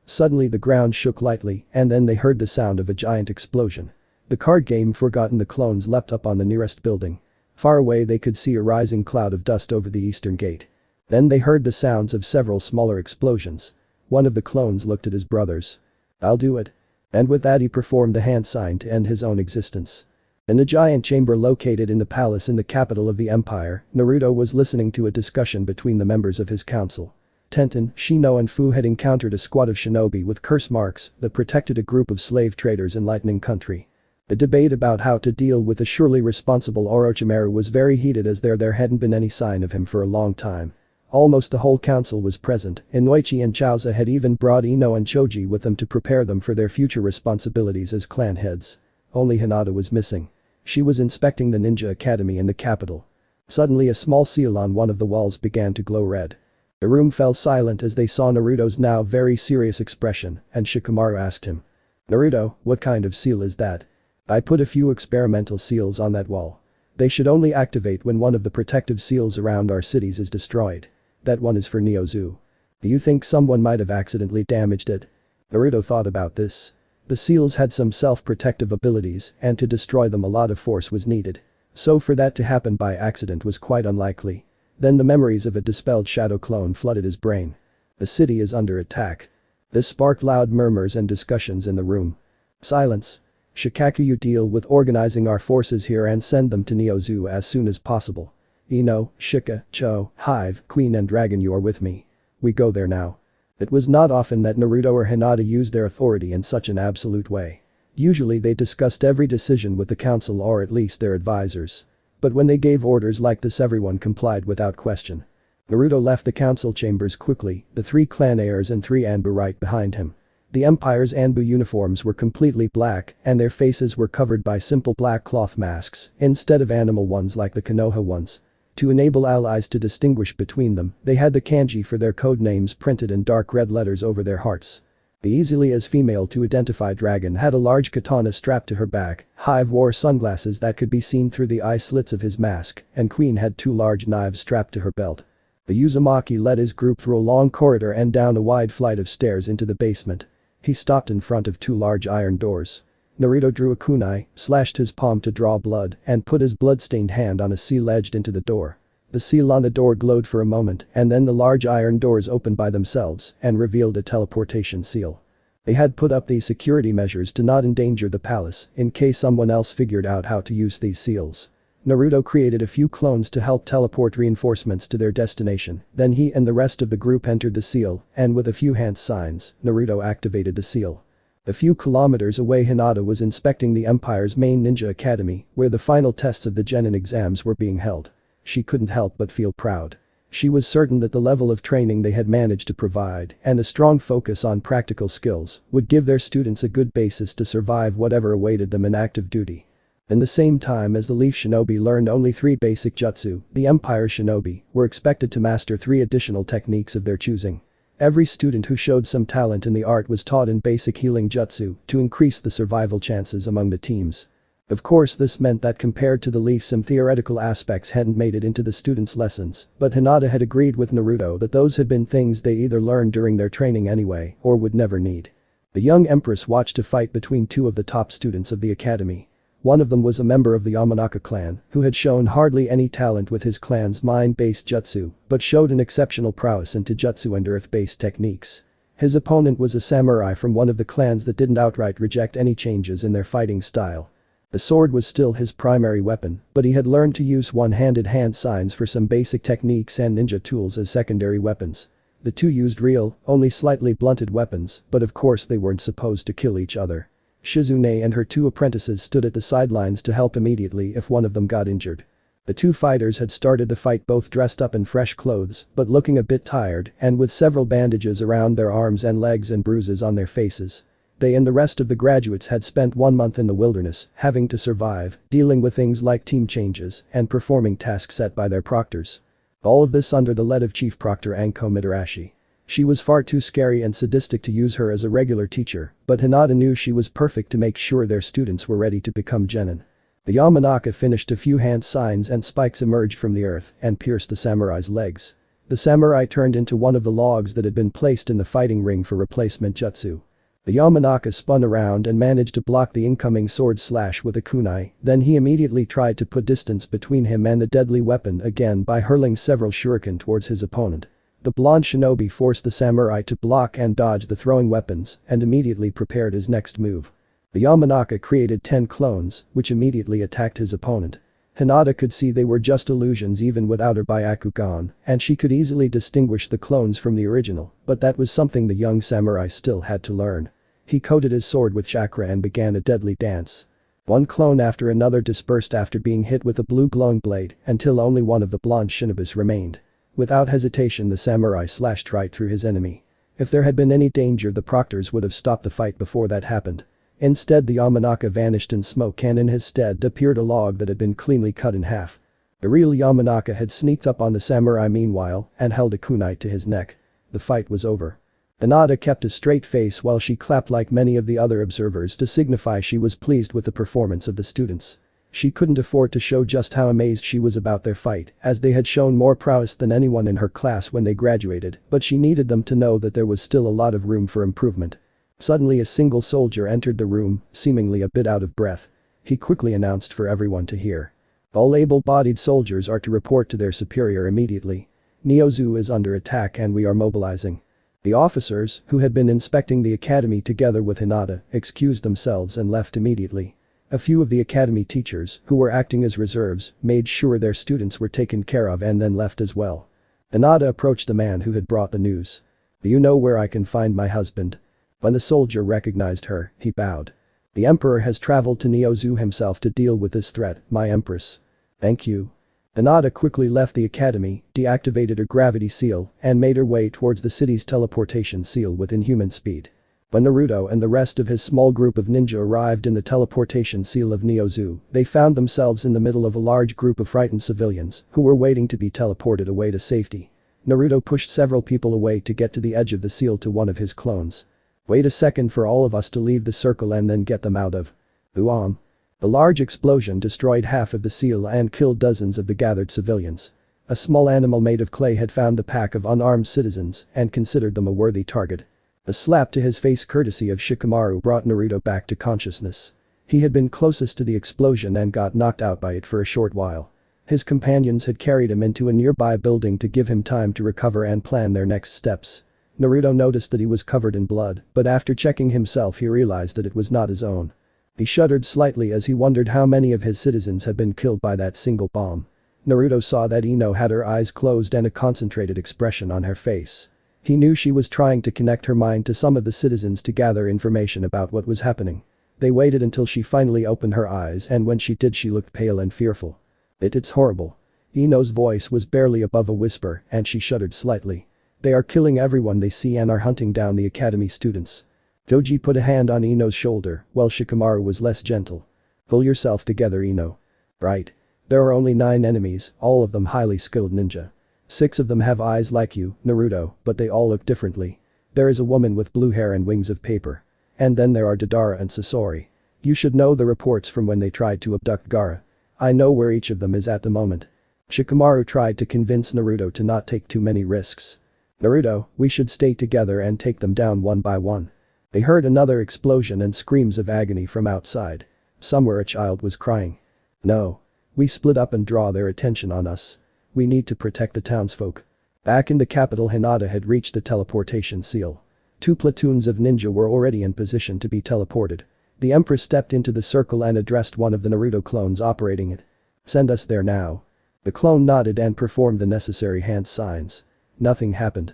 Suddenly the ground shook lightly and then they heard the sound of a giant explosion. The card game forgotten, the clones leapt up on the nearest building. Far away they could see a rising cloud of dust over the eastern gate. Then they heard the sounds of several smaller explosions. One of the clones looked at his brothers. "I'll do it." And with that he performed the hand sign to end his own existence. In a giant chamber located in the palace in the capital of the empire, Naruto was listening to a discussion between the members of his council. Tenten, Shino and Fu had encountered a squad of shinobi with curse marks that protected a group of slave traders in Lightning Country. The debate about how to deal with the surely responsible Orochimaru was very heated as there hadn't been any sign of him for a long time. Almost the whole council was present, Inoichi and Chaoza had even brought Ino and Choji with them to prepare them for their future responsibilities as clan heads. Only Hinata was missing. She was inspecting the ninja academy in the capital. Suddenly a small seal on one of the walls began to glow red. The room fell silent as they saw Naruto's now very serious expression, and Shikamaru asked him. "Naruto, what kind of seal is that?" "I put a few experimental seals on that wall. They should only activate when one of the protective seals around our cities is destroyed. That one is for Neozu. Do you think someone might have accidentally damaged it?" Naruto thought about this. The seals had some self-protective abilities and to destroy them a lot of force was needed. So for that to happen by accident was quite unlikely. Then the memories of a dispelled shadow clone flooded his brain. The city is under attack. This sparked loud murmurs and discussions in the room. "Silence. Shikaku, you deal with organizing our forces here and send them to Neozu as soon as possible. Ino, Shika, Cho, Hive, Queen and Dragon, you are with me. We go there now." It was not often that Naruto or Hinata used their authority in such an absolute way. Usually they discussed every decision with the council or at least their advisors. But when they gave orders like this everyone complied without question. Naruto left the council chambers quickly, the 3 clan heirs and 3 Anbu right behind him. The Empire's Anbu uniforms were completely black and their faces were covered by simple black cloth masks instead of animal ones like the Konoha ones. To enable allies to distinguish between them, they had the kanji for their code names printed in dark red letters over their hearts. The easily as female to identify Dragon had a large katana strapped to her back, Hive wore sunglasses that could be seen through the eye slits of his mask, and Queen had 2 large knives strapped to her belt. The Uzumaki led his group through a long corridor and down a wide flight of stairs into the basement. He stopped in front of 2 large iron doors. Naruto drew a kunai, slashed his palm to draw blood, and put his blood-stained hand on a seal edged into the door. The seal on the door glowed for a moment and then the large iron doors opened by themselves and revealed a teleportation seal. They had put up these security measures to not endanger the palace in case someone else figured out how to use these seals. Naruto created a few clones to help teleport reinforcements to their destination, then he and the rest of the group entered the seal, and with a few hand signs, Naruto activated the seal. A few kilometers away Hinata was inspecting the Empire's main ninja academy, where the final tests of the genin exams were being held. She couldn't help but feel proud. She was certain that the level of training they had managed to provide and a strong focus on practical skills would give their students a good basis to survive whatever awaited them in active duty. In the same time as the Leaf Shinobi learned only 3 basic jutsu, the Empire Shinobi were expected to master 3 additional techniques of their choosing. Every student who showed some talent in the art was taught in basic healing jutsu to increase the survival chances among the teams. Of course this meant that compared to the Leaf some theoretical aspects hadn't made it into the students' lessons, but Hinata had agreed with Naruto that those had been things they either learned during their training anyway or would never need. The young empress watched a fight between 2 of the top students of the academy. One of them was a member of the Yamanaka clan who had shown hardly any talent with his clan's mind-based jutsu but showed an exceptional prowess into jutsu and earth-based techniques. His opponent was a samurai from one of the clans that didn't outright reject any changes in their fighting style. The sword was still his primary weapon, but he had learned to use one-handed hand signs for some basic techniques and ninja tools as secondary weapons. The 2 used real, only slightly blunted weapons, but of course they weren't supposed to kill each other. Shizune and her 2 apprentices stood at the sidelines to help immediately if one of them got injured. The 2 fighters had started the fight both dressed up in fresh clothes but looking a bit tired and with several bandages around their arms and legs and bruises on their faces. They and the rest of the graduates had spent 1 month in the wilderness, having to survive, dealing with things like team changes, and performing tasks set by their proctors. All of this under the lead of Chief Proctor Anko Mitarashi. She was far too scary and sadistic to use her as a regular teacher, but Hinata knew she was perfect to make sure their students were ready to become genin. The Yamanaka finished a few hand signs and spikes emerged from the earth and pierced the samurai's legs. The samurai turned into one of the logs that had been placed in the fighting ring for replacement jutsu. The Yamanaka spun around and managed to block the incoming sword slash with a kunai, then he immediately tried to put distance between him and the deadly weapon again by hurling several shuriken towards his opponent. The blonde shinobi forced the samurai to block and dodge the throwing weapons and immediately prepared his next move. The Yamanaka created 10 clones, which immediately attacked his opponent. Hinata could see they were just illusions even without her Byakugan, and she could easily distinguish the clones from the original, but that was something the young samurai still had to learn. He coated his sword with chakra and began a deadly dance. One clone after another dispersed after being hit with a blue glowing blade until only one of the blonde shinobis remained. Without hesitation the samurai slashed right through his enemy. If there had been any danger the proctors would have stopped the fight before that happened. Instead the Yamanaka vanished in smoke and in his stead appeared a log that had been cleanly cut in half. The real Yamanaka had sneaked up on the samurai meanwhile and held a kunai to his neck. The fight was over. Hinata kept a straight face while she clapped like many of the other observers to signify she was pleased with the performance of the students. She couldn't afford to show just how amazed she was about their fight, as they had shown more prowess than anyone in her class when they graduated, but she needed them to know that there was still a lot of room for improvement. Suddenly a single soldier entered the room, seemingly a bit out of breath. He quickly announced for everyone to hear. All able-bodied soldiers are to report to their superior immediately. Neozu is under attack and we are mobilizing. The officers, who had been inspecting the academy together with Hinata, excused themselves and left immediately. A few of the academy teachers, who were acting as reserves, made sure their students were taken care of and then left as well. Hinata approached the man who had brought the news. "Do you know where I can find my husband?" When the soldier recognized her, he bowed. "The emperor has traveled to Neozu himself to deal with this threat, my empress." "Thank you." Hinata quickly left the academy, deactivated her gravity seal, and made her way towards the city's teleportation seal with inhuman speed. When Naruto and the rest of his small group of ninja arrived in the teleportation seal of Neozu, they found themselves in the middle of a large group of frightened civilians who were waiting to be teleported away to safety. Naruto pushed several people away to get to the edge of the seal to one of his clones. "Wait a second for all of us to leave the circle and then get them out of." Uam. A large explosion destroyed half of the seal and killed dozens of the gathered civilians. A small animal made of clay had found the pack of unarmed citizens and considered them a worthy target. A slap to his face courtesy of Shikamaru brought Naruto back to consciousness. He had been closest to the explosion and got knocked out by it for a short while. His companions had carried him into a nearby building to give him time to recover and plan their next steps. Naruto noticed that he was covered in blood, but after checking himself he realized that it was not his own. He shuddered slightly as he wondered how many of his citizens had been killed by that single bomb. Naruto saw that Ino had her eyes closed and a concentrated expression on her face. He knew she was trying to connect her mind to some of the citizens to gather information about what was happening. They waited until she finally opened her eyes and when she did she looked pale and fearful. It's horrible." Ino's voice was barely above a whisper and she shuddered slightly. "They are killing everyone they see and are hunting down the academy students." Joji put a hand on Ino's shoulder, while Shikamaru was less gentle. "Pull yourself together, Ino. Right. There are only 9 enemies, all of them highly skilled ninja. 6 of them have eyes like you, Naruto, but they all look differently. There is a woman with blue hair and wings of paper. And then there are Dodara and Sasori. You should know the reports from when they tried to abduct Gaara. I know where each of them is at the moment." Shikamaru tried to convince Naruto to not take too many risks. "Naruto, we should stay together and take them down one by one." They heard another explosion and screams of agony from outside. Somewhere a child was crying. "No. We split up and draw their attention on us. We need to protect the townsfolk." Back in the capital Hinata had reached the teleportation seal. 2 platoons of ninja were already in position to be teleported. The Empress stepped into the circle and addressed one of the Naruto clones operating it. "Send us there now." The clone nodded and performed the necessary hand signs. Nothing happened.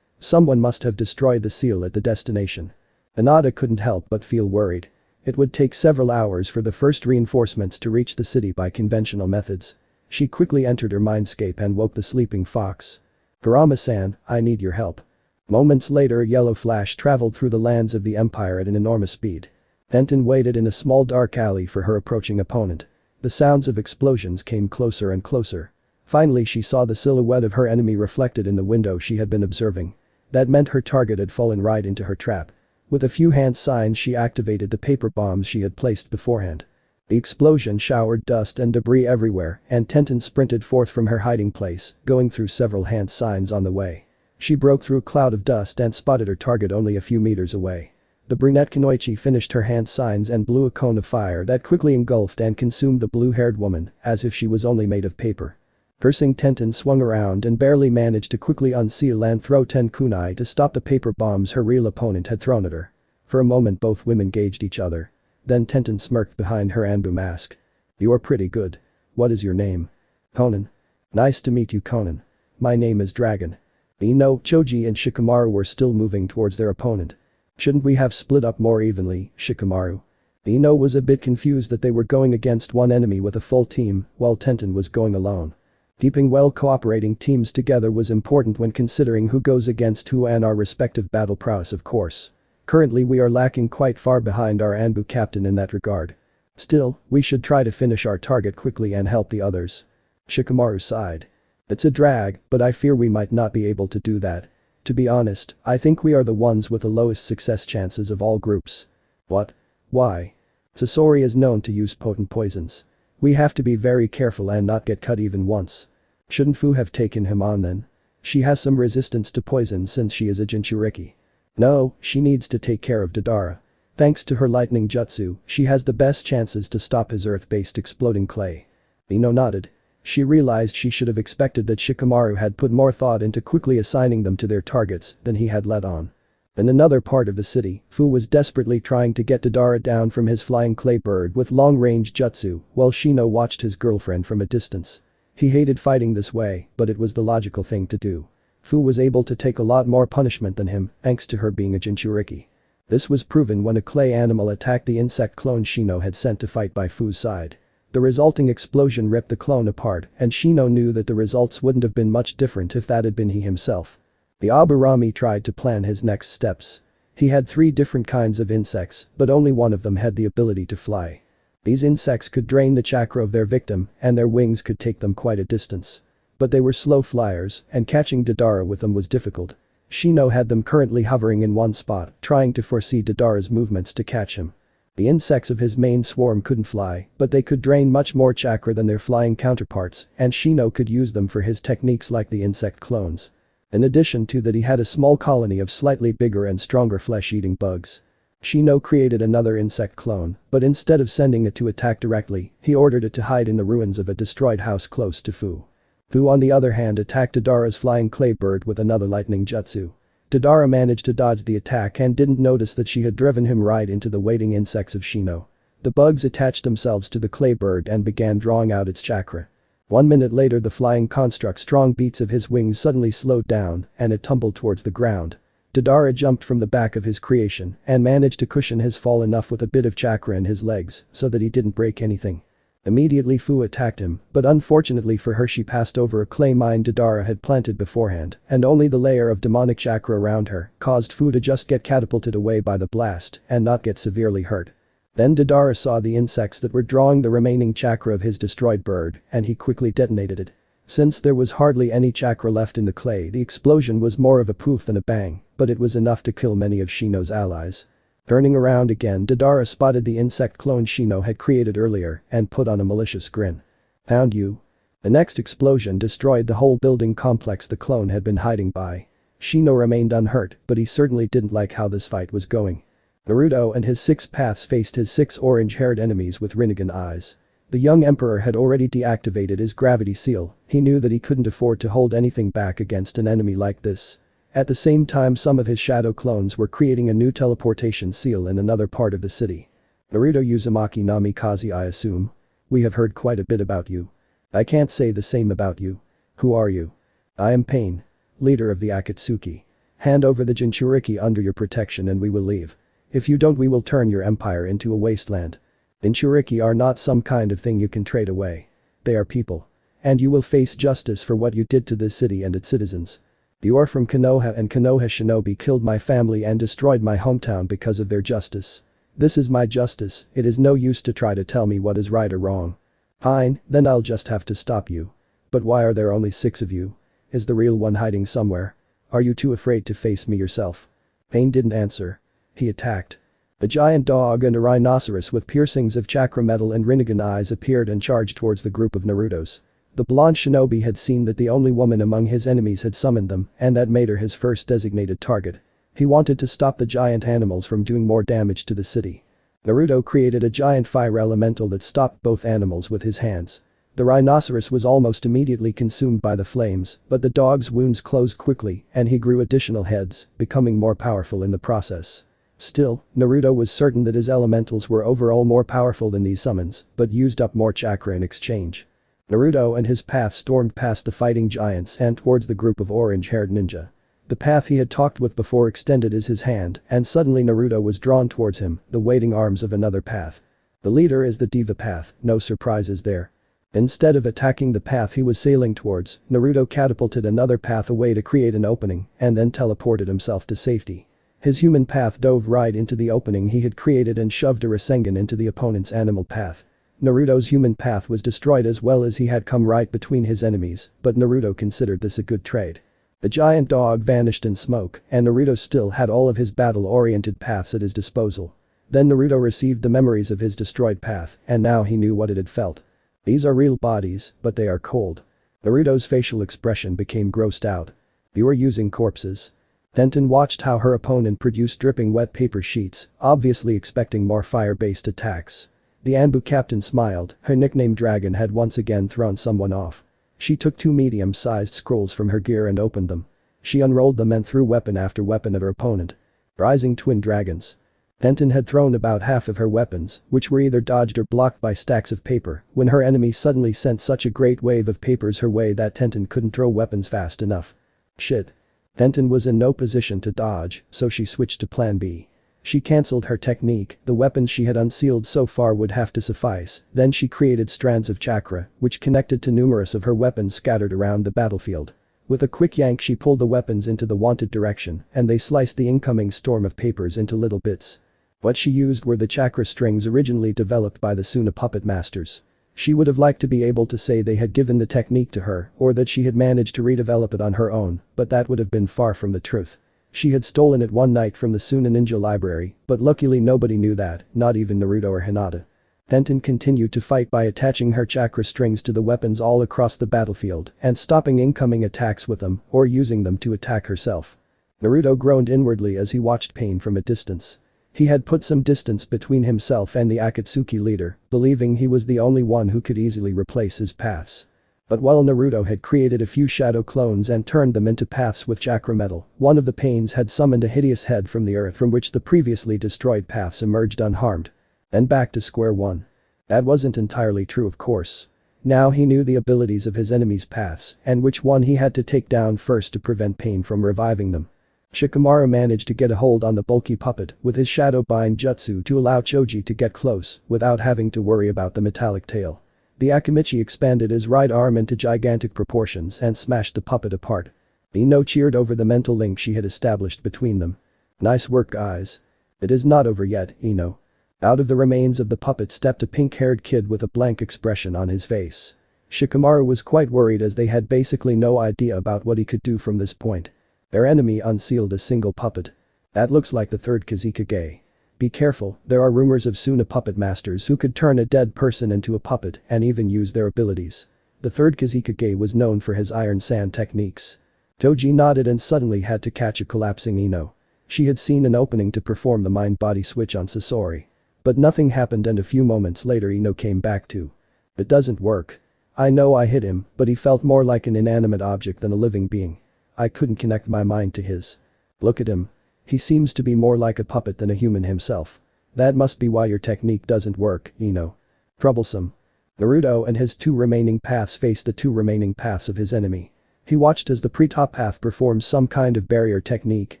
Someone must have destroyed the seal at the destination. Hinata couldn't help but feel worried. It would take several hours for the first reinforcements to reach the city by conventional methods. She quickly entered her mindscape and woke the sleeping fox. "Kurama-san, I need your help." Moments later a yellow flash traveled through the lands of the Empire at an enormous speed. Tenten waited in a small dark alley for her approaching opponent. The sounds of explosions came closer and closer. Finally she saw the silhouette of her enemy reflected in the window she had been observing. That meant her target had fallen right into her trap. With a few hand signs she activated the paper bombs she had placed beforehand. The explosion showered dust and debris everywhere and Tenten sprinted forth from her hiding place, going through several hand signs on the way. She broke through a cloud of dust and spotted her target only a few meters away. The brunette Kunoichi finished her hand signs and blew a cone of fire that quickly engulfed and consumed the blue-haired woman, as if she was only made of paper. Cursing, Tenten swung around and barely managed to quickly unseal and throw 10 kunai to stop the paper bombs her real opponent had thrown at her. For a moment both women gauged each other. Then Tenten smirked behind her Anbu mask. "You are pretty good. What is your name?" "Conan." "Nice to meet you, Conan. My name is Dragon." Ino, Choji and Shikamaru were still moving towards their opponent. "Shouldn't we have split up more evenly, Shikamaru?" Ino was a bit confused that they were going against one enemy with a full team, while Tenten was going alone. Keeping well cooperating teams together was important when considering who goes against who and our respective battle prowess, of course. Currently we are lacking quite far behind our Anbu captain in that regard. Still, we should try to finish our target quickly and help the others. Shikamaru sighed. "It's a drag, but I fear we might not be able to do that. To be honest, I think we are the ones with the lowest success chances of all groups." "What? Why?" "Sasori is known to use potent poisons. We have to be very careful and not get cut even once." "Shouldn't Fu have taken him on then? She has some resistance to poison since she is a Jinchuriki." "No, she needs to take care of Deidara. Thanks to her lightning jutsu, she has the best chances to stop his earth-based exploding clay." Ino nodded. She realized she should have expected that Shikamaru had put more thought into quickly assigning them to their targets than he had let on. In another part of the city, Fu was desperately trying to get Deidara down from his flying clay bird with long-range jutsu while Shino watched his girlfriend from a distance. He hated fighting this way, but it was the logical thing to do. Fu was able to take a lot more punishment than him, thanks to her being a Jinchuriki. This was proven when a clay animal attacked the insect clone Shino had sent to fight by Fu's side. The resulting explosion ripped the clone apart and Shino knew that the results wouldn't have been much different if that had been he himself. The Aburami tried to plan his next steps. He had 3 different kinds of insects, but only one of them had the ability to fly. These insects could drain the chakra of their victim and their wings could take them quite a distance. But they were slow flyers and catching Deidara with them was difficult. Shino had them currently hovering in one spot, trying to foresee Deidara's movements to catch him. The insects of his main swarm couldn't fly, but they could drain much more chakra than their flying counterparts and Shino could use them for his techniques like the insect clones. In addition to that he had a small colony of slightly bigger and stronger flesh-eating bugs. Shino created another insect clone, but instead of sending it to attack directly, he ordered it to hide in the ruins of a destroyed house close to Fu. Fu on the other hand attacked Deidara's flying clay bird with another lightning jutsu. Deidara managed to dodge the attack and didn't notice that she had driven him right into the waiting insects of Shino. The bugs attached themselves to the clay bird and began drawing out its chakra. 1 minute later the flying construct's strong beats of his wings suddenly slowed down and it tumbled towards the ground. Deidara jumped from the back of his creation and managed to cushion his fall enough with a bit of chakra in his legs so that he didn't break anything. Immediately Fu attacked him, but unfortunately for her she passed over a clay mine Deidara had planted beforehand and only the layer of demonic chakra around her caused Fu to just get catapulted away by the blast and not get severely hurt. Then Deidara saw the insects that were drawing the remaining chakra of his destroyed bird and he quickly detonated it. Since there was hardly any chakra left in the clay the explosion was more of a poof than a bang, but it was enough to kill many of Shino's allies. Turning around again Deidara spotted the insect clone Shino had created earlier and put on a malicious grin. "Found you." The next explosion destroyed the whole building complex the clone had been hiding by. Shino remained unhurt, but he certainly didn't like how this fight was going. Naruto and his 6 paths faced his 6 orange-haired enemies with Rinnegan eyes. The young emperor had already deactivated his gravity seal, he knew that he couldn't afford to hold anything back against an enemy like this. At the same time some of his shadow clones were creating a new teleportation seal in another part of the city. "Naruto Uzumaki Namikaze, I assume? We have heard quite a bit about you." "I can't say the same about you. Who are you?" "I am Pain. Leader of the Akatsuki. Hand over the Jinchuriki under your protection and we will leave. If you don't we will turn your empire into a wasteland. Jinchuriki are not some kind of thing you can trade away. They are people. And you will face justice for what you did to this city and its citizens." You are from Konoha and Konoha shinobi killed my family and destroyed my hometown because of their justice. This is my justice, it is no use to try to tell me what is right or wrong. Fine, then I'll just have to stop you. But why are there only 6 of you? Is the real one hiding somewhere? Are you too afraid to face me yourself? Pain didn't answer. He attacked. A giant dog and a rhinoceros with piercings of chakra metal and Rinnegan eyes appeared and charged towards the group of Narutos. The blonde shinobi had seen that the only woman among his enemies had summoned them, and that made her his first designated target. He wanted to stop the giant animals from doing more damage to the city. Naruto created a giant fire elemental that stopped both animals with his hands. The rhinoceros was almost immediately consumed by the flames, but the dog's wounds closed quickly and he grew additional heads, becoming more powerful in the process. Still, Naruto was certain that his elementals were overall more powerful than these summons, but used up more chakra in exchange. Naruto and his path stormed past the fighting giants and towards the group of orange-haired ninja. The path he had talked with before extended his hand, and suddenly Naruto was drawn towards him, the waiting arms of another path. The leader is the Diva path, no surprises there. Instead of attacking the path he was sailing towards, Naruto catapulted another path away to create an opening and then teleported himself to safety. His human path dove right into the opening he had created and shoved a Rasengan into the opponent's animal path. Naruto's human path was destroyed as well as he had come right between his enemies, but Naruto considered this a good trade. The giant dog vanished in smoke and Naruto still had all of his battle-oriented paths at his disposal. Then Naruto received the memories of his destroyed path and now he knew what it had felt. These are real bodies, but they are cold. Naruto's facial expression became grossed out. You are using corpses. Tenten watched how her opponent produced dripping wet paper sheets, obviously expecting more fire-based attacks. The Anbu captain smiled, her nickname Dragon had once again thrown someone off. She took 2 medium-sized scrolls from her gear and opened them. She unrolled them and threw weapon after weapon at her opponent. Rising twin dragons. Tenten had thrown about half of her weapons, which were either dodged or blocked by stacks of paper, when her enemy suddenly sent such a great wave of papers her way that Tenten couldn't throw weapons fast enough. Shit. Tenten was in no position to dodge, so she switched to plan B. She cancelled her technique, the weapons she had unsealed so far would have to suffice, then she created strands of chakra, which connected to numerous of her weapons scattered around the battlefield. With a quick yank she pulled the weapons into the wanted direction and they sliced the incoming storm of papers into little bits. What she used were the chakra strings originally developed by the Tsunade puppet masters. She would have liked to be able to say they had given the technique to her or that she had managed to redevelop it on her own, but that would have been far from the truth. She had stolen it one night from the Tsunade ninja library, but luckily nobody knew that, not even Naruto or Hinata. Tenten continued to fight by attaching her chakra strings to the weapons all across the battlefield and stopping incoming attacks with them or using them to attack herself. Naruto groaned inwardly as he watched pain from a distance. He had put some distance between himself and the Akatsuki leader, believing he was the only one who could easily replace his paths. But while Naruto had created a few shadow clones and turned them into paths with chakra metal, one of the pains had summoned a hideous head from the earth from which the previously destroyed paths emerged unharmed. Then back to square one. That wasn't entirely true of course. Now he knew the abilities of his enemies' paths and which one he had to take down first to prevent pain from reviving them. Shikamaru managed to get a hold on the bulky puppet with his shadow bind jutsu to allow Choji to get close without having to worry about the metallic tail. The Akamichi expanded his right arm into gigantic proportions and smashed the puppet apart. Ino cheered over the mental link she had established between them. Nice work guys. It is not over yet, Ino. Out of the remains of the puppet stepped a pink-haired kid with a blank expression on his face. Shikamaru was quite worried as they had basically no idea about what he could do from this point. Their enemy unsealed a single puppet. That looks like the third Kazekage. Be careful, there are rumors of Tsunade puppet masters who could turn a dead person into a puppet and even use their abilities. The third Kazekage was known for his iron sand techniques. Toji nodded and suddenly had to catch a collapsing Ino. She had seen an opening to perform the mind-body switch on Sasori. But nothing happened and a few moments later Ino came back to. It doesn't work. I know I hit him, but he felt more like an inanimate object than a living being. I couldn't connect my mind to his. Look at him. He seems to be more like a puppet than a human himself. That must be why your technique doesn't work, Ino. Troublesome. Naruto and his 2 remaining paths faced the 2 remaining paths of his enemy. He watched as the pre-top path performed some kind of barrier technique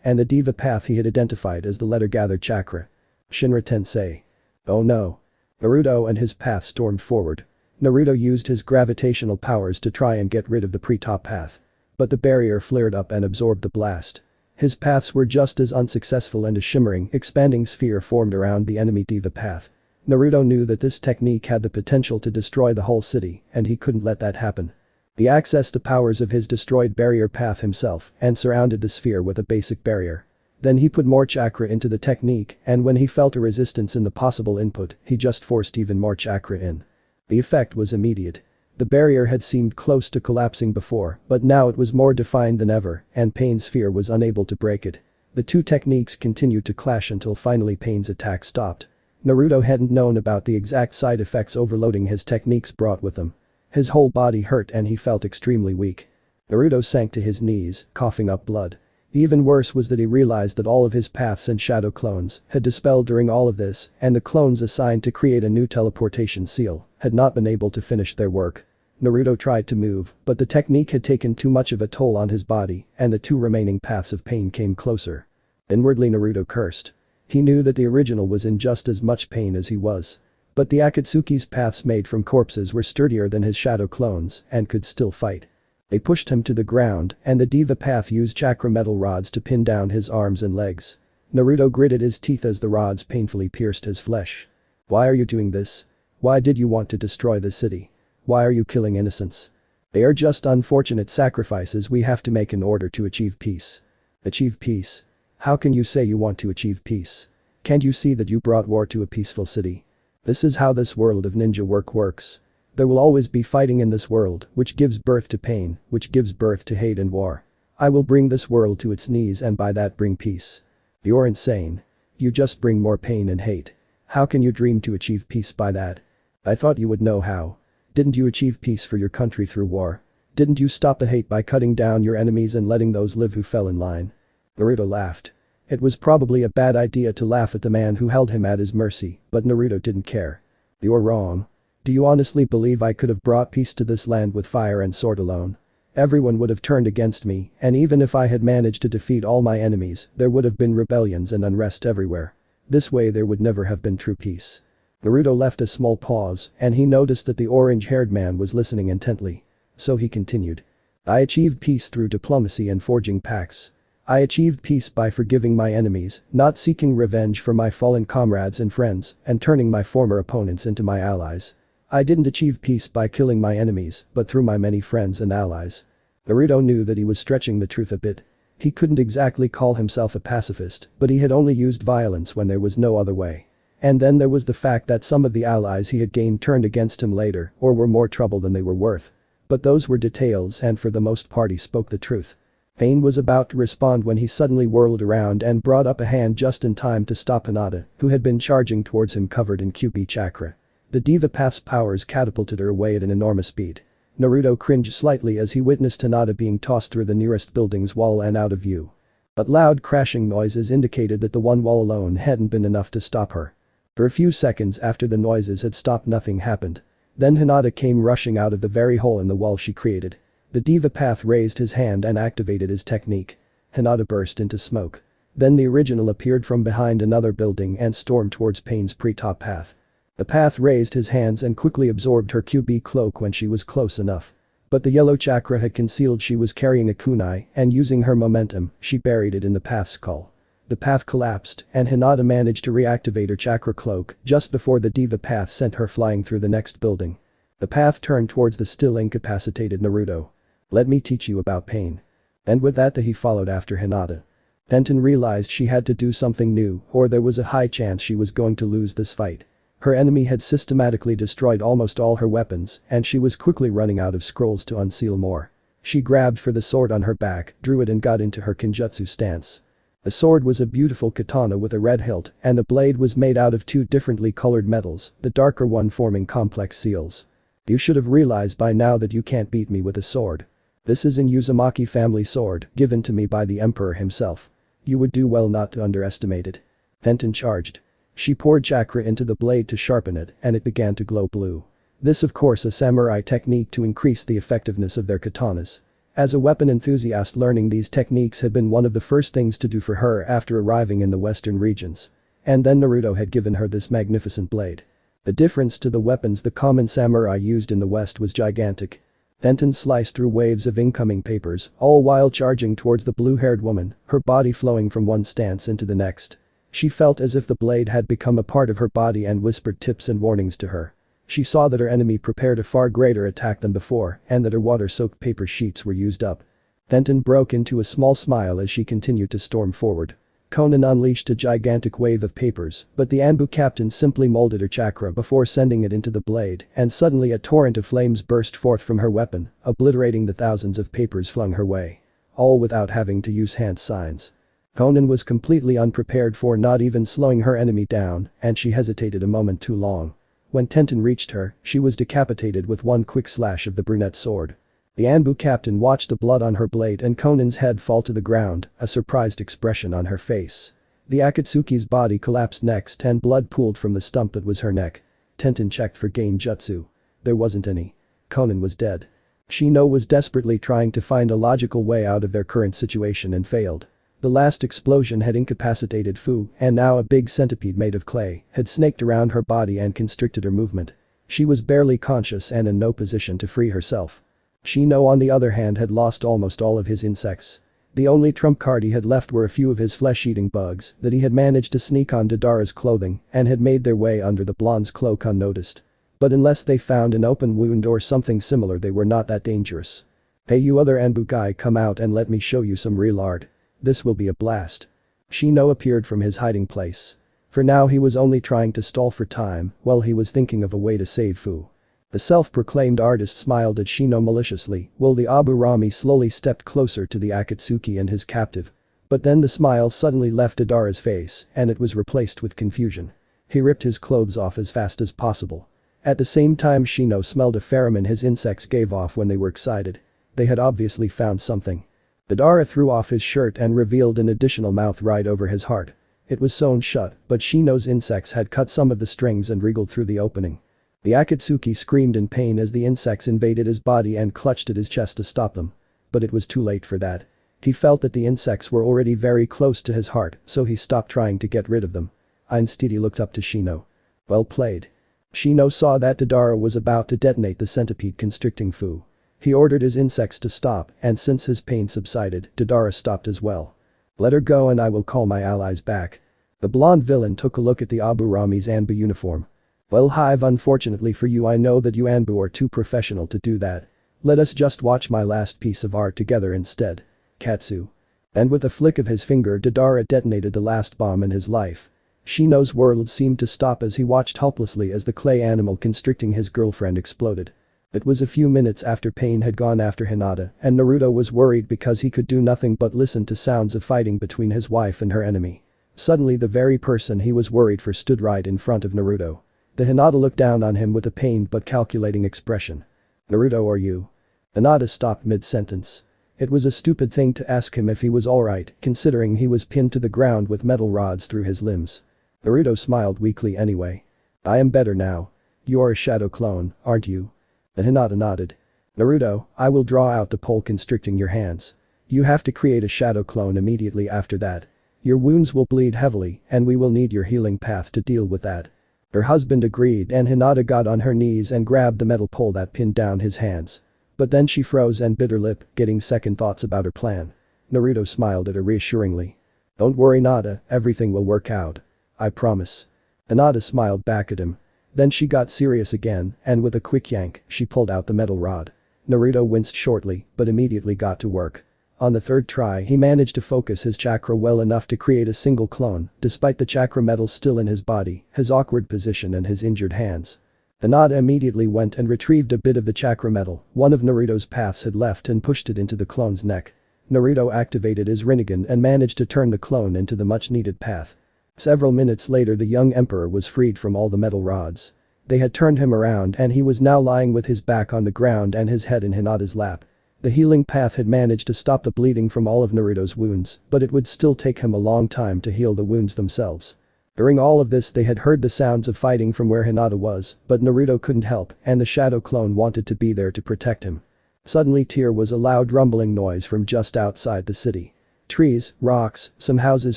and the Diva path he had identified as the letter gathered chakra. Shinra Tensei. Oh no. Naruto and his path stormed forward. Naruto used his gravitational powers to try and get rid of the pre-top path. but the barrier flared up and absorbed the blast. His paths were just as unsuccessful and a shimmering, expanding sphere formed around the enemy diva path. Naruto knew that this technique had the potential to destroy the whole city, and he couldn't let that happen. He accessed the powers of his destroyed barrier path himself and surrounded the sphere with a basic barrier. Then he put more chakra into the technique, and when he felt a resistance in the possible input, he just forced even more chakra in. The effect was immediate. The barrier had seemed close to collapsing before, but now it was more defined than ever, and Pain's sphere was unable to break it. The two techniques continued to clash until finally Pain's attack stopped. Naruto hadn't known about the exact side effects overloading his techniques brought with them. His whole body hurt and he felt extremely weak. Naruto sank to his knees, coughing up blood. Even worse was that he realized that all of his paths and shadow clones had dispelled during all of this, and the clones assigned to create a new teleportation seal had not been able to finish their work. Naruto tried to move, but the technique had taken too much of a toll on his body, and the two remaining paths of pain came closer. Inwardly Naruto cursed. He knew that the original was in just as much pain as he was. But the Akatsuki's paths made from corpses were sturdier than his shadow clones and could still fight. They pushed him to the ground, and the diva path used chakra metal rods to pin down his arms and legs. Naruto gritted his teeth as the rods painfully pierced his flesh. Why are you doing this? Why did you want to destroy the city? Why are you killing innocents? They are just unfortunate sacrifices we have to make in order to achieve peace. Achieve peace? How can you say you want to achieve peace? Can't you see that you brought war to a peaceful city? This is how this world of ninja works. There will always be fighting in this world, which gives birth to pain, which gives birth to hate and war. I will bring this world to its knees and by that bring peace. You're insane. You just bring more pain and hate. How can you dream to achieve peace by that? I thought you would know how. Didn't you achieve peace for your country through war? Didn't you stop the hate by cutting down your enemies and letting those live who fell in line? Naruto laughed. It was probably a bad idea to laugh at the man who held him at his mercy, but Naruto didn't care. You're wrong. Do you honestly believe I could have brought peace to this land with fire and sword alone? Everyone would have turned against me, and even if I had managed to defeat all my enemies, there would have been rebellions and unrest everywhere. This way there would never have been true peace. Naruto left a small pause, and he noticed that the orange-haired man was listening intently. So he continued. I achieved peace through diplomacy and forging pacts. I achieved peace by forgiving my enemies, not seeking revenge for my fallen comrades and friends, and turning my former opponents into my allies. I didn't achieve peace by killing my enemies, but through my many friends and allies. Naruto knew that he was stretching the truth a bit. He couldn't exactly call himself a pacifist, but he had only used violence when there was no other way. And then there was the fact that some of the allies he had gained turned against him later or were more trouble than they were worth. But those were details and for the most part he spoke the truth. Pain was about to respond when he suddenly whirled around and brought up a hand just in time to stop Hinata, who had been charging towards him covered in QB chakra. The diva path's powers catapulted her away at an enormous speed. Naruto cringed slightly as he witnessed Hinata being tossed through the nearest building's wall and out of view. But loud crashing noises indicated that the one wall alone hadn't been enough to stop her. For a few seconds after the noises had stopped nothing happened. Then Hinata came rushing out of the very hole in the wall she created. The diva path raised his hand and activated his technique. Hinata burst into smoke. Then the original appeared from behind another building and stormed towards Pain's pre-top path. The path raised his hands and quickly absorbed her QB cloak when she was close enough. But the yellow chakra had concealed she was carrying a kunai and using her momentum, she buried it in the path's skull. The path collapsed and Hinata managed to reactivate her chakra cloak just before the diva path sent her flying through the next building. The path turned towards the still incapacitated Naruto. Let me teach you about pain. And with that he followed after Hinata. Tenten realized she had to do something new or there was a high chance she was going to lose this fight. Her enemy had systematically destroyed almost all her weapons and she was quickly running out of scrolls to unseal more. She grabbed for the sword on her back, drew it and got into her kinjutsu stance. The sword was a beautiful katana with a red hilt and the blade was made out of two differently colored metals, the darker one forming complex seals. You should have realized by now that you can't beat me with a sword. This is an Uzumaki family sword given to me by the emperor himself. You would do well not to underestimate it. Tenten charged. She poured chakra into the blade to sharpen it and it began to glow blue. This of course a samurai technique to increase the effectiveness of their katanas. As a weapon enthusiast, learning these techniques had been one of the first things to do for her after arriving in the western regions. And then Naruto had given her this magnificent blade. The difference to the weapons the common samurai used in the west was gigantic. Denton sliced through waves of incoming papers, all while charging towards the blue-haired woman, her body flowing from one stance into the next. She felt as if the blade had become a part of her body and whispered tips and warnings to her. She saw that her enemy prepared a far greater attack than before and that her water-soaked paper sheets were used up. Denton broke into a small smile as she continued to storm forward. Conan unleashed a gigantic wave of papers, but the Anbu captain simply molded her chakra before sending it into the blade, and suddenly a torrent of flames burst forth from her weapon, obliterating the thousands of papers flung her way. All without having to use hand signs. Conan was completely unprepared for not even slowing her enemy down, and she hesitated a moment too long. When Denton reached her, she was decapitated with one quick slash of the brunette sword. The Anbu captain watched the blood on her blade and Conan's head fall to the ground, a surprised expression on her face. The Akatsuki's body collapsed next and blood pooled from the stump that was her neck. Denton checked for genjutsu. There wasn't any. Conan was dead. Shino was desperately trying to find a logical way out of their current situation and failed. The last explosion had incapacitated Fu, and now a big centipede made of clay had snaked around her body and constricted her movement. She was barely conscious and in no position to free herself. Shino on the other hand had lost almost all of his insects. The only trump card he had left were a few of his flesh-eating bugs that he had managed to sneak on Dodara's clothing and had made their way under the blonde's cloak unnoticed. But unless they found an open wound or something similar, they were not that dangerous. "Hey, you other Anbu guy, come out and let me show you some real art. This will be a blast." Shino appeared from his hiding place. For now he was only trying to stall for time while he was thinking of a way to save Fu. The self-proclaimed artist smiled at Shino maliciously while the Aburami slowly stepped closer to the Akatsuki and his captive. But then the smile suddenly left Dodara's face and it was replaced with confusion. He ripped his clothes off as fast as possible. At the same time Shino smelled a pheromone his insects gave off when they were excited. They had obviously found something. Dodara threw off his shirt and revealed an additional mouth right over his heart. It was sewn shut, but Shino's insects had cut some of the strings and wriggled through the opening. The Akatsuki screamed in pain as the insects invaded his body and clutched at his chest to stop them. But it was too late for that. He felt that the insects were already very close to his heart, so he stopped trying to get rid of them. Instead he looked up to Shino. "Well played." Shino saw that Dodara was about to detonate the centipede constricting Fu. He ordered his insects to stop, and since his pain subsided, Dodara stopped as well. "Let her go and I will call my allies back." The blonde villain took a look at the Aburami's Anbu uniform. "Well, Hive, unfortunately for you I know that you Anbu are too professional to do that. Let us just watch my last piece of art together instead. Katsu." And with a flick of his finger Dodara detonated the last bomb in his life. Shino's world seemed to stop as he watched helplessly as the clay animal constricting his girlfriend exploded. It was a few minutes after Pain had gone after Hinata and Naruto was worried because he could do nothing but listen to sounds of fighting between his wife and her enemy. Suddenly the very person he was worried for stood right in front of Naruto. The Hinata looked down on him with a pained but calculating expression. "Naruto, are you?" Hinata stopped mid-sentence. It was a stupid thing to ask him if he was alright, considering he was pinned to the ground with metal rods through his limbs. Naruto smiled weakly anyway. "I am better now. You are a shadow clone, aren't you?" The Hinata nodded. "Naruto, I will draw out the pole constricting your hands. You have to create a shadow clone immediately after that. Your wounds will bleed heavily and we will need your healing path to deal with that." Her husband agreed and Hinata got on her knees and grabbed the metal pole that pinned down his hands. But then she froze and bit her lip, getting second thoughts about her plan. Naruto smiled at her reassuringly. "Don't worry Nada, everything will work out. I promise." Hinata smiled back at him. Then she got serious again and with a quick yank, she pulled out the metal rod. Naruto winced shortly but immediately got to work. On the third try he managed to focus his chakra well enough to create a single clone, despite the chakra metal still in his body, his awkward position and his injured hands. Hinata immediately went and retrieved a bit of the chakra metal one of Naruto's paths had left and pushed it into the clone's neck. Naruto activated his Rinnegan and managed to turn the clone into the much-needed path. Several minutes later the young emperor was freed from all the metal rods. They had turned him around and he was now lying with his back on the ground and his head in Hinata's lap. The healing path had managed to stop the bleeding from all of Naruto's wounds, but it would still take him a long time to heal the wounds themselves. During all of this they had heard the sounds of fighting from where Hinata was, but Naruto couldn't help and the shadow clone wanted to be there to protect him. Suddenly there was a loud rumbling noise from just outside the city. Trees, rocks, some houses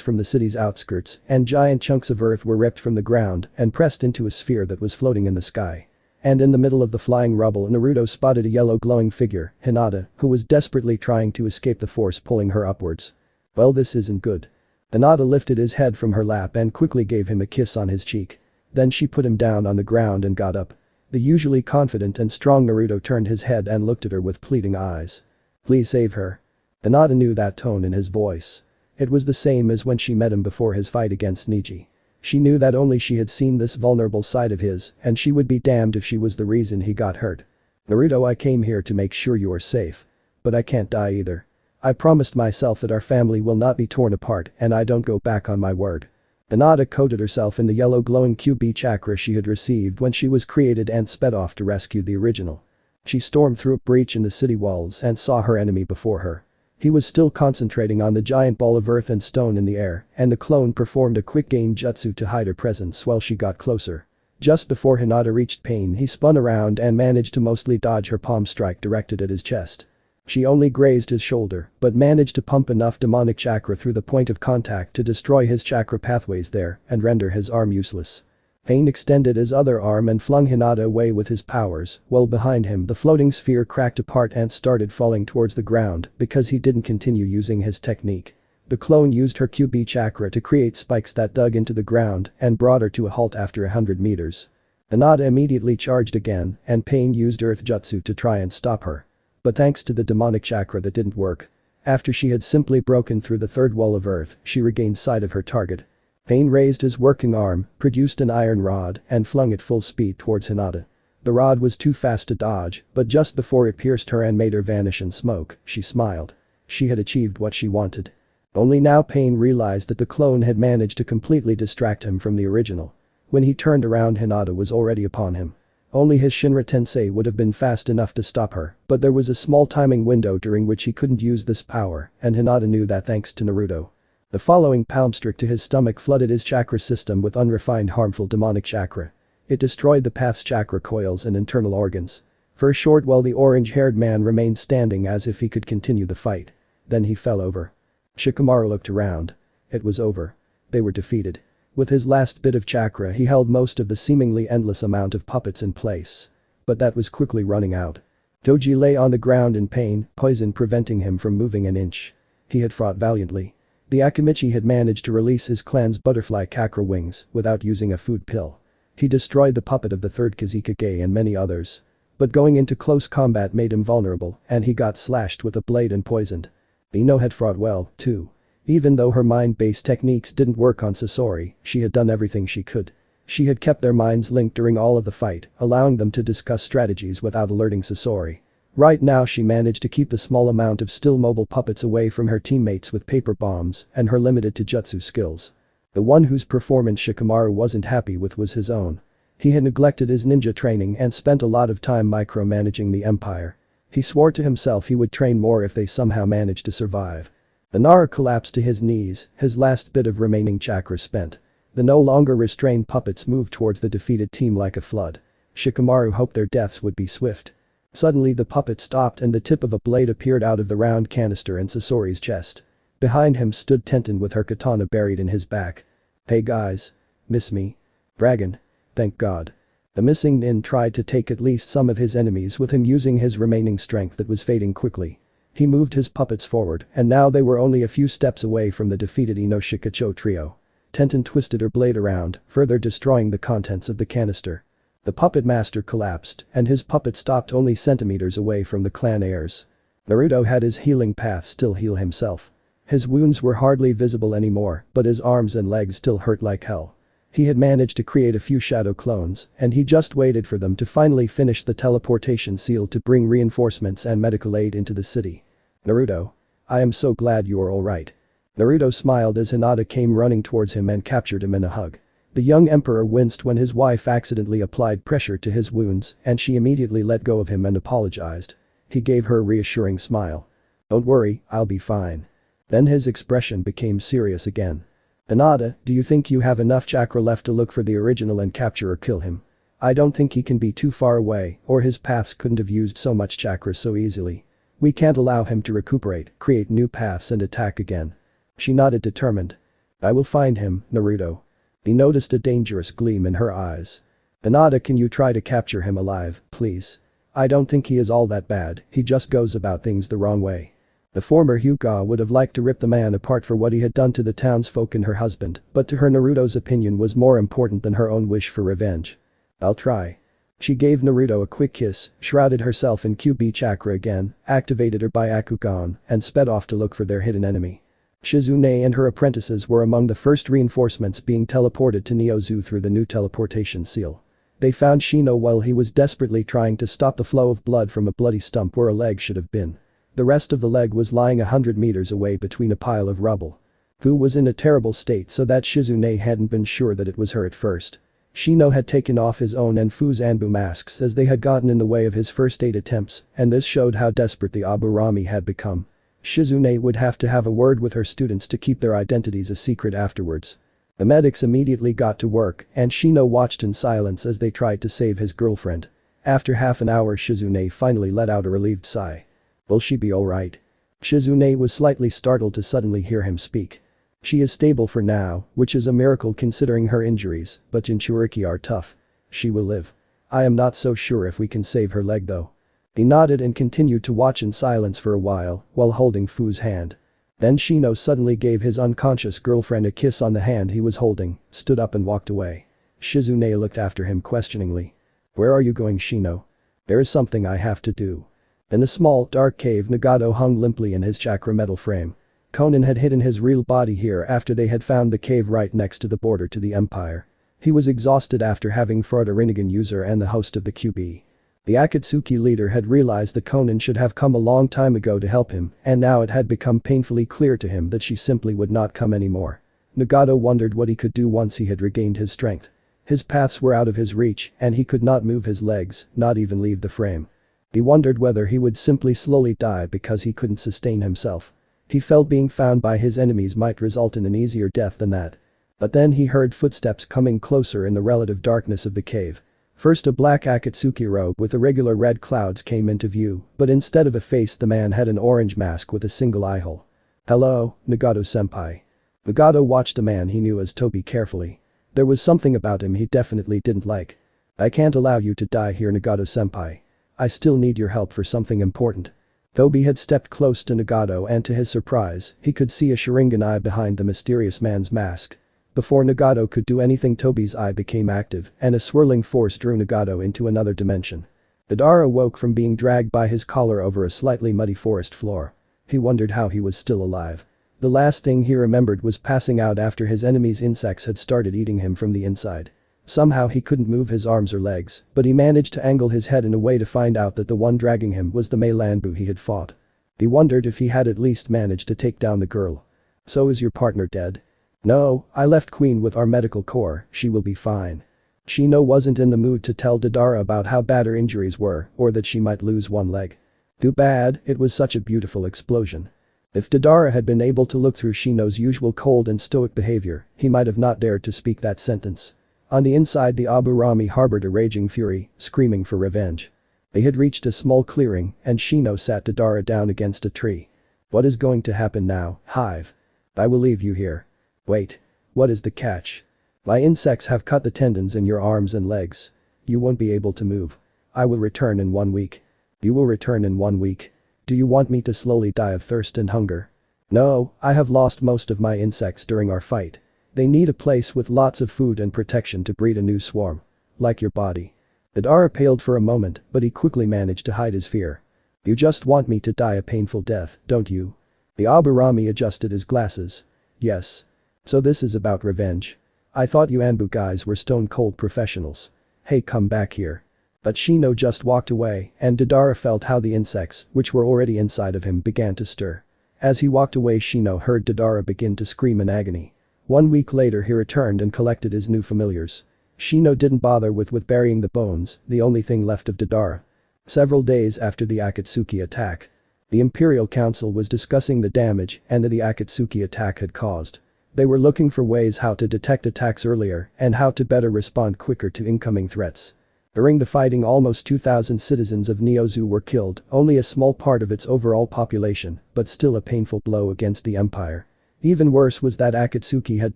from the city's outskirts, and giant chunks of earth were ripped from the ground and pressed into a sphere that was floating in the sky. And in the middle of the flying rubble Naruto spotted a yellow glowing figure, Hinata, who was desperately trying to escape the force pulling her upwards. Well, this isn't good. Hinata lifted his head from her lap and quickly gave him a kiss on his cheek. Then she put him down on the ground and got up. The usually confident and strong Naruto turned his head and looked at her with pleading eyes. Please save her. Hinata knew that tone in his voice. It was the same as when she met him before his fight against Neji. She knew that only she had seen this vulnerable side of his, and she would be damned if she was the reason he got hurt. Naruto, I came here to make sure you are safe. But I can't die either. I promised myself that our family will not be torn apart and I don't go back on my word. Hinata coated herself in the yellow glowing QB chakra she had received when she was created and sped off to rescue the original. She stormed through a breach in the city walls and saw her enemy before her. He was still concentrating on the giant ball of earth and stone in the air, and the clone performed a quick gain jutsu to hide her presence while she got closer. Just before Hinata reached Pain, he spun around and managed to mostly dodge her palm strike directed at his chest. She only grazed his shoulder, but managed to pump enough demonic chakra through the point of contact to destroy his chakra pathways there and render his arm useless. Pain extended his other arm and flung Hinata away with his powers, while behind him the floating sphere cracked apart and started falling towards the ground because he didn't continue using his technique. The clone used her QB chakra to create spikes that dug into the ground and brought her to a halt after 100 meters. Hinata immediately charged again and Pain used earth jutsu to try and stop her. But thanks to the demonic chakra that didn't work. After she had simply broken through the third wall of earth, she regained sight of her target. Pain raised his working arm, produced an iron rod, and flung it full speed towards Hinata. The rod was too fast to dodge, but just before it pierced her and made her vanish in smoke, she smiled. She had achieved what she wanted. Only now Pain realized that the clone had managed to completely distract him from the original. When he turned around, Hinata was already upon him. Only his Shinra Tensei would have been fast enough to stop her, but there was a small timing window during which he couldn't use this power, and Hinata knew that thanks to Naruto. The following palm strike to his stomach flooded his chakra system with unrefined harmful demonic chakra. It destroyed the path's chakra coils and internal organs. For a short while the orange-haired man remained standing as if he could continue the fight. Then he fell over. Shikamaru looked around. It was over. They were defeated. With his last bit of chakra he held most of the seemingly endless amount of puppets in place. But that was quickly running out. Toji lay on the ground in pain, poison preventing him from moving an inch. He had fought valiantly. The Akimichi had managed to release his clan's butterfly chakra wings without using a food pill. He destroyed the puppet of the third Kazekage and many others. But going into close combat made him vulnerable and he got slashed with a blade and poisoned. Ino had fought well, too. Even though her mind-based techniques didn't work on Sasori, she had done everything she could. She had kept their minds linked during all of the fight, allowing them to discuss strategies without alerting Sasori. Right now she managed to keep the small amount of still mobile puppets away from her teammates with paper bombs and her limited jutsu skills. The one whose performance Shikamaru wasn't happy with was his own. He had neglected his ninja training and spent a lot of time micromanaging the empire. He swore to himself he would train more if they somehow managed to survive. The Nara collapsed to his knees, his last bit of remaining chakra spent. The no longer restrained puppets moved towards the defeated team like a flood. Shikamaru hoped their deaths would be swift. Suddenly the puppet stopped and the tip of a blade appeared out of the round canister in Sasori's chest. Behind him stood Tenten with her katana buried in his back. Hey guys. Miss me? Dragon. Thank God. The missing nin tried to take at least some of his enemies with him using his remaining strength that was fading quickly. He moved his puppets forward and now they were only a few steps away from the defeated Inoshikacho trio. Tenten twisted her blade around, further destroying the contents of the canister. The puppet master collapsed and his puppet stopped only centimeters away from the clan heirs. Naruto had his healing path still heal himself. His wounds were hardly visible anymore, but his arms and legs still hurt like hell. He had managed to create a few shadow clones and he just waited for them to finally finish the teleportation seal to bring reinforcements and medical aid into the city. Naruto. I am so glad you are alright. Naruto smiled as Hinata came running towards him and captured him in a hug. The young emperor winced when his wife accidentally applied pressure to his wounds and she immediately let go of him and apologized. He gave her a reassuring smile. Don't worry, I'll be fine. Then his expression became serious again. Hinata, do you think you have enough chakra left to look for the original and capture or kill him? I don't think he can be too far away or his paths couldn't have used so much chakra so easily. We can't allow him to recuperate, create new paths and attack again. She nodded determined. I will find him, Naruto. He noticed a dangerous gleam in her eyes. Tsunade, can you try to capture him alive, please? I don't think he is all that bad, he just goes about things the wrong way. The former Hokage would have liked to rip the man apart for what he had done to the townsfolk and her husband, but to her Naruto's opinion was more important than her own wish for revenge. I'll try. She gave Naruto a quick kiss, shrouded herself in QB chakra again, activated her Byakugan, and sped off to look for their hidden enemy. Tsunade and her apprentices were among the first reinforcements being teleported to Neozu through the new teleportation seal. They found Shino while he was desperately trying to stop the flow of blood from a bloody stump where a leg should have been. The rest of the leg was lying 100 meters away between a pile of rubble. Fu was in a terrible state so that Tsunade hadn't been sure that it was her at first. Shino had taken off his own and Fu's Anbu masks as they had gotten in the way of his first aid attempts, and this showed how desperate the Aburami had become. Tsunade would have to have a word with her students to keep their identities a secret afterwards. The medics immediately got to work, and Shino watched in silence as they tried to save his girlfriend. After half an hour, Tsunade finally let out a relieved sigh. Will she be alright? Tsunade was slightly startled to suddenly hear him speak. She is stable for now, which is a miracle considering her injuries, but Jinchuriki are tough. She will live. I am not so sure if we can save her leg though. He nodded and continued to watch in silence for a while holding Fu's hand. Then Shino suddenly gave his unconscious girlfriend a kiss on the hand he was holding, stood up and walked away. Tsunade looked after him questioningly. Where are you going, Shino? There is something I have to do. In the small, dark cave, Nagato hung limply in his chakra metal frame. Conan had hidden his real body here after they had found the cave right next to the border to the Empire. He was exhausted after having fought a Rinnegan user and the host of the QB. The Akatsuki leader had realized that Conan should have come a long time ago to help him, and now it had become painfully clear to him that she simply would not come anymore. Nagato wondered what he could do once he had regained his strength. His paths were out of his reach, and he could not move his legs, not even leave the frame. He wondered whether he would simply slowly die because he couldn't sustain himself. He felt being found by his enemies might result in an easier death than that. But then he heard footsteps coming closer in the relative darkness of the cave. First, a black Akatsuki robe with irregular red clouds came into view, but instead of a face the man had an orange mask with a single eye hole. Hello, Nagato-senpai. Nagato watched the man he knew as Toby carefully. There was something about him he definitely didn't like. I can't allow you to die here, Nagato-senpai. I still need your help for something important. Toby had stepped close to Nagato and to his surprise, he could see a Sharingan eye behind the mysterious man's mask. Before Nagato could do anything, Toby's eye became active and a swirling force drew Nagato into another dimension. Deidara woke from being dragged by his collar over a slightly muddy forest floor. He wondered how he was still alive. The last thing he remembered was passing out after his enemy's insects had started eating him from the inside. Somehow he couldn't move his arms or legs, but he managed to angle his head in a way to find out that the one dragging him was the Meilanbu he had fought. He wondered if he had at least managed to take down the girl. So is your partner dead? No, I left Queen with our medical corps, she will be fine. Shino wasn't in the mood to tell Deidara about how bad her injuries were or that she might lose one leg. Too bad, it was such a beautiful explosion. If Deidara had been able to look through Shino's usual cold and stoic behavior, he might have not dared to speak that sentence. On the inside, the Aburami harbored a raging fury, screaming for revenge. They had reached a small clearing and Shino sat Deidara down against a tree. What is going to happen now, Hive? I will leave you here. Wait. What is the catch? My insects have cut the tendons in your arms and legs. You won't be able to move. I will return in 1 week. You will return in 1 week. Do you want me to slowly die of thirst and hunger? No, I have lost most of my insects during our fight. They need a place with lots of food and protection to breed a new swarm. Like your body. Deidara paled for a moment, but he quickly managed to hide his fear. You just want me to die a painful death, don't you? The Aburami adjusted his glasses. Yes. So this is about revenge. I thought you Anbu guys were stone cold professionals. Hey, come back here. But Shino just walked away and Deidara felt how the insects, which were already inside of him, began to stir. As he walked away, Shino heard Deidara begin to scream in agony. 1 week later he returned and collected his new familiars. Shino didn't bother with burying the bones, the only thing left of Deidara. Several days after the Akatsuki attack. The Imperial Council was discussing the damage and that the Akatsuki attack had caused. They were looking for ways how to detect attacks earlier and how to better respond quicker to incoming threats. During the fighting, almost 2,000 citizens of Neozu were killed, only a small part of its overall population, but still a painful blow against the Empire. Even worse was that Akatsuki had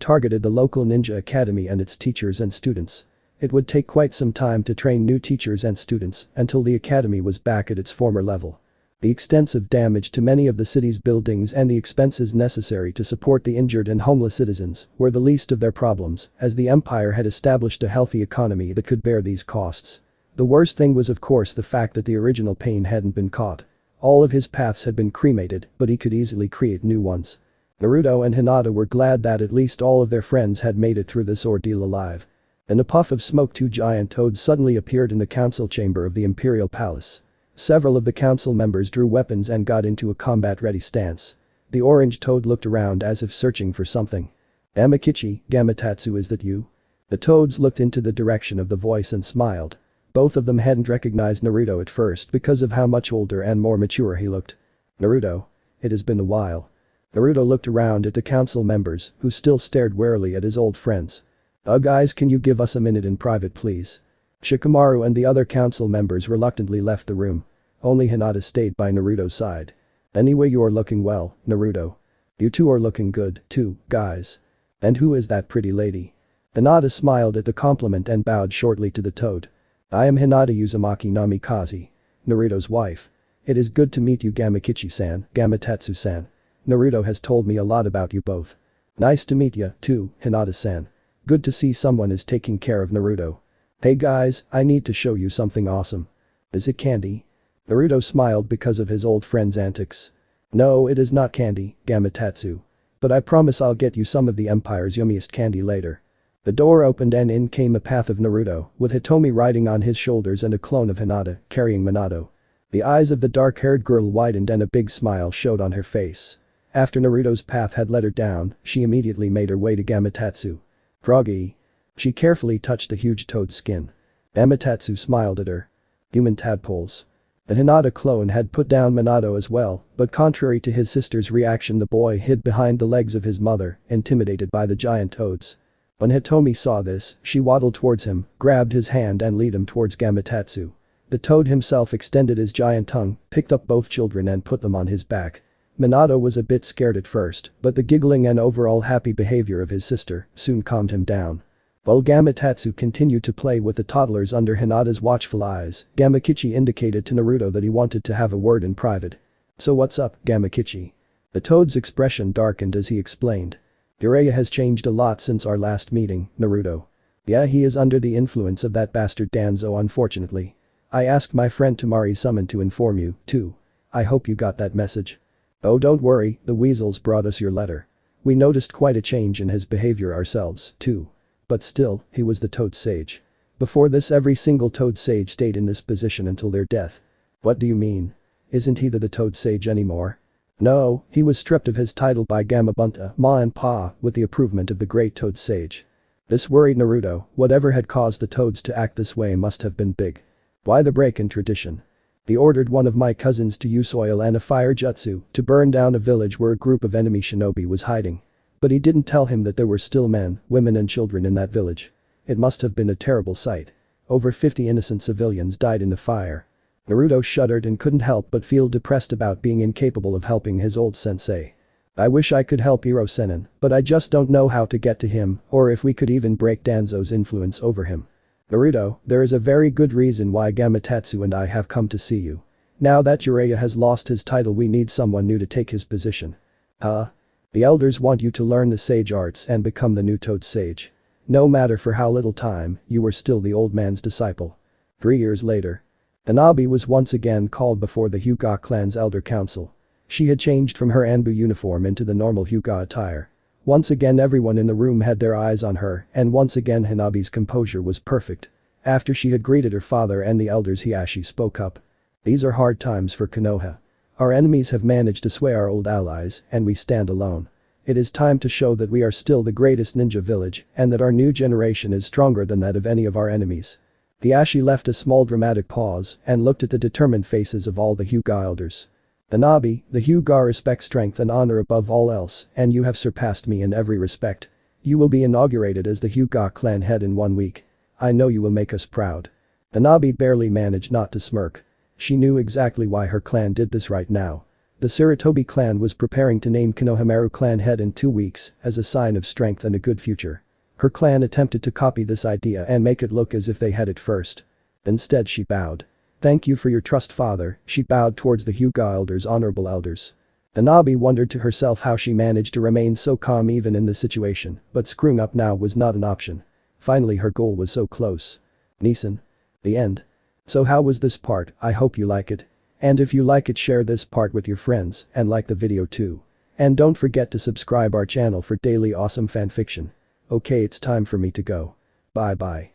targeted the local ninja academy and its teachers and students. It would take quite some time to train new teachers and students until the academy was back at its former level. The extensive damage to many of the city's buildings and the expenses necessary to support the injured and homeless citizens were the least of their problems, as the empire had established a healthy economy that could bear these costs. The worst thing was of course the fact that the original Pain hadn't been caught. All of his paths had been cremated, but he could easily create new ones. Naruto and Hinata were glad that at least all of their friends had made it through this ordeal alive. In a puff of smoke, two giant toads suddenly appeared in the council chamber of the Imperial Palace. Several of the council members drew weapons and got into a combat-ready stance. The orange toad looked around as if searching for something. "Amakichi, Gamatsu, is that you?" The toads looked into the direction of the voice and smiled. Both of them hadn't recognized Naruto at first because of how much older and more mature he looked. "Naruto. It has been a while." Naruto looked around at the council members, who still stared warily at his old friends. Guys, can you give us a minute in private please?" Shikamaru and the other council members reluctantly left the room. Only Hinata stayed by Naruto's side. "Anyway, you are looking well, Naruto. You two are looking good, too, guys. And who is that pretty lady?" Hinata smiled at the compliment and bowed shortly to the toad. "I am Hinata Uzumaki Namikaze, Naruto's wife. It is good to meet you, Gamakichi-san, Gamatsu-san. Naruto has told me a lot about you both." "Nice to meet you, too, Hinata-san. Good to see someone is taking care of Naruto. Hey guys, I need to show you something awesome." "Is it candy?" Naruto smiled because of his old friend's antics. "No, it is not candy, Gamatsu. But I promise I'll get you some of the Empire's yummiest candy later." The door opened and in came a path of Naruto, with Hitomi riding on his shoulders and a clone of Hinata, carrying Minato. The eyes of the dark-haired girl widened and a big smile showed on her face. After Naruto's path had let her down, she immediately made her way to Gamatsu. "Froggy." She carefully touched the huge toad's skin. Gamatsu smiled at her. "Human tadpoles." The Hinata clone had put down Minato as well, but contrary to his sister's reaction, the boy hid behind the legs of his mother, intimidated by the giant toads. When Hitomi saw this, she waddled towards him, grabbed his hand and led him towards Gamatsu. The toad himself extended his giant tongue, picked up both children and put them on his back. Minato was a bit scared at first, but the giggling and overall happy behavior of his sister soon calmed him down. While Gamatsu continued to play with the toddlers under Hinata's watchful eyes, Gamakichi indicated to Naruto that he wanted to have a word in private. "So what's up, Gamakichi?" The toad's expression darkened as he explained. "Jiraiya has changed a lot since our last meeting, Naruto. Yeah, he is under the influence of that bastard Danzo, unfortunately. I asked my friend Tamari-summon to inform you, too. I hope you got that message." "Oh, don't worry, the weasels brought us your letter. We noticed quite a change in his behavior ourselves, too. But still, he was the Toad Sage. Before this, every single Toad Sage stayed in this position until their death." "What do you mean? Isn't he the Toad Sage anymore?" "No, he was stripped of his title by Gamabunta, Ma and Pa, with the approval of the great Toad Sage." This worried Naruto. Whatever had caused the toads to act this way must have been big. "Why the break in tradition?" "He ordered one of my cousins to use oil and a fire jutsu to burn down a village where a group of enemy shinobi was hiding. But he didn't tell him that there were still men, women and children in that village. It must have been a terrible sight. Over 50 innocent civilians died in the fire." Naruto shuddered and couldn't help but feel depressed about being incapable of helping his old sensei. "I wish I could help Iro-sennin, but I just don't know how to get to him or if we could even break Danzo's influence over him." "Naruto, there is a very good reason why Gamatsu and I have come to see you. Now that Jiraiya has lost his title, we need someone new to take his position." "Huh? The elders want you to learn the sage arts and become the new Toad Sage. No matter for how little time, you were still the old man's disciple." 3 years later. Hanabi was once again called before the Hyuga clan's elder council. She had changed from her Anbu uniform into the normal Hyuga attire. Once again everyone in the room had their eyes on her, and once again Hanabi's composure was perfect. After she had greeted her father and the elders, Hiashi spoke up. "These are hard times for Konoha. Our enemies have managed to sway our old allies, and we stand alone. It is time to show that we are still the greatest ninja village and that our new generation is stronger than that of any of our enemies." Hiashi left a small dramatic pause and looked at the determined faces of all the Hyuga elders. "Hanabi, the Hyuga respect strength and honor above all else, and you have surpassed me in every respect. You will be inaugurated as the Hyuga clan head in 1 week. I know you will make us proud." Hanabi barely managed not to smirk. She knew exactly why her clan did this right now. The Sarutobi clan was preparing to name Konohamaru clan head in 2 weeks as a sign of strength and a good future. Her clan attempted to copy this idea and make it look as if they had it first. Instead she bowed. "Thank you for your trust, father," she bowed towards the Hyuga elders, honorable elders. Hanabi wondered to herself how she managed to remain so calm even in this situation, but screwing up now was not an option. Finally her goal was so close. Nissan. The end. So how was this part? I hope you like it. And if you like it, share this part with your friends and like the video too. And don't forget to subscribe our channel for daily awesome fanfiction. Okay, it's time for me to go. Bye bye.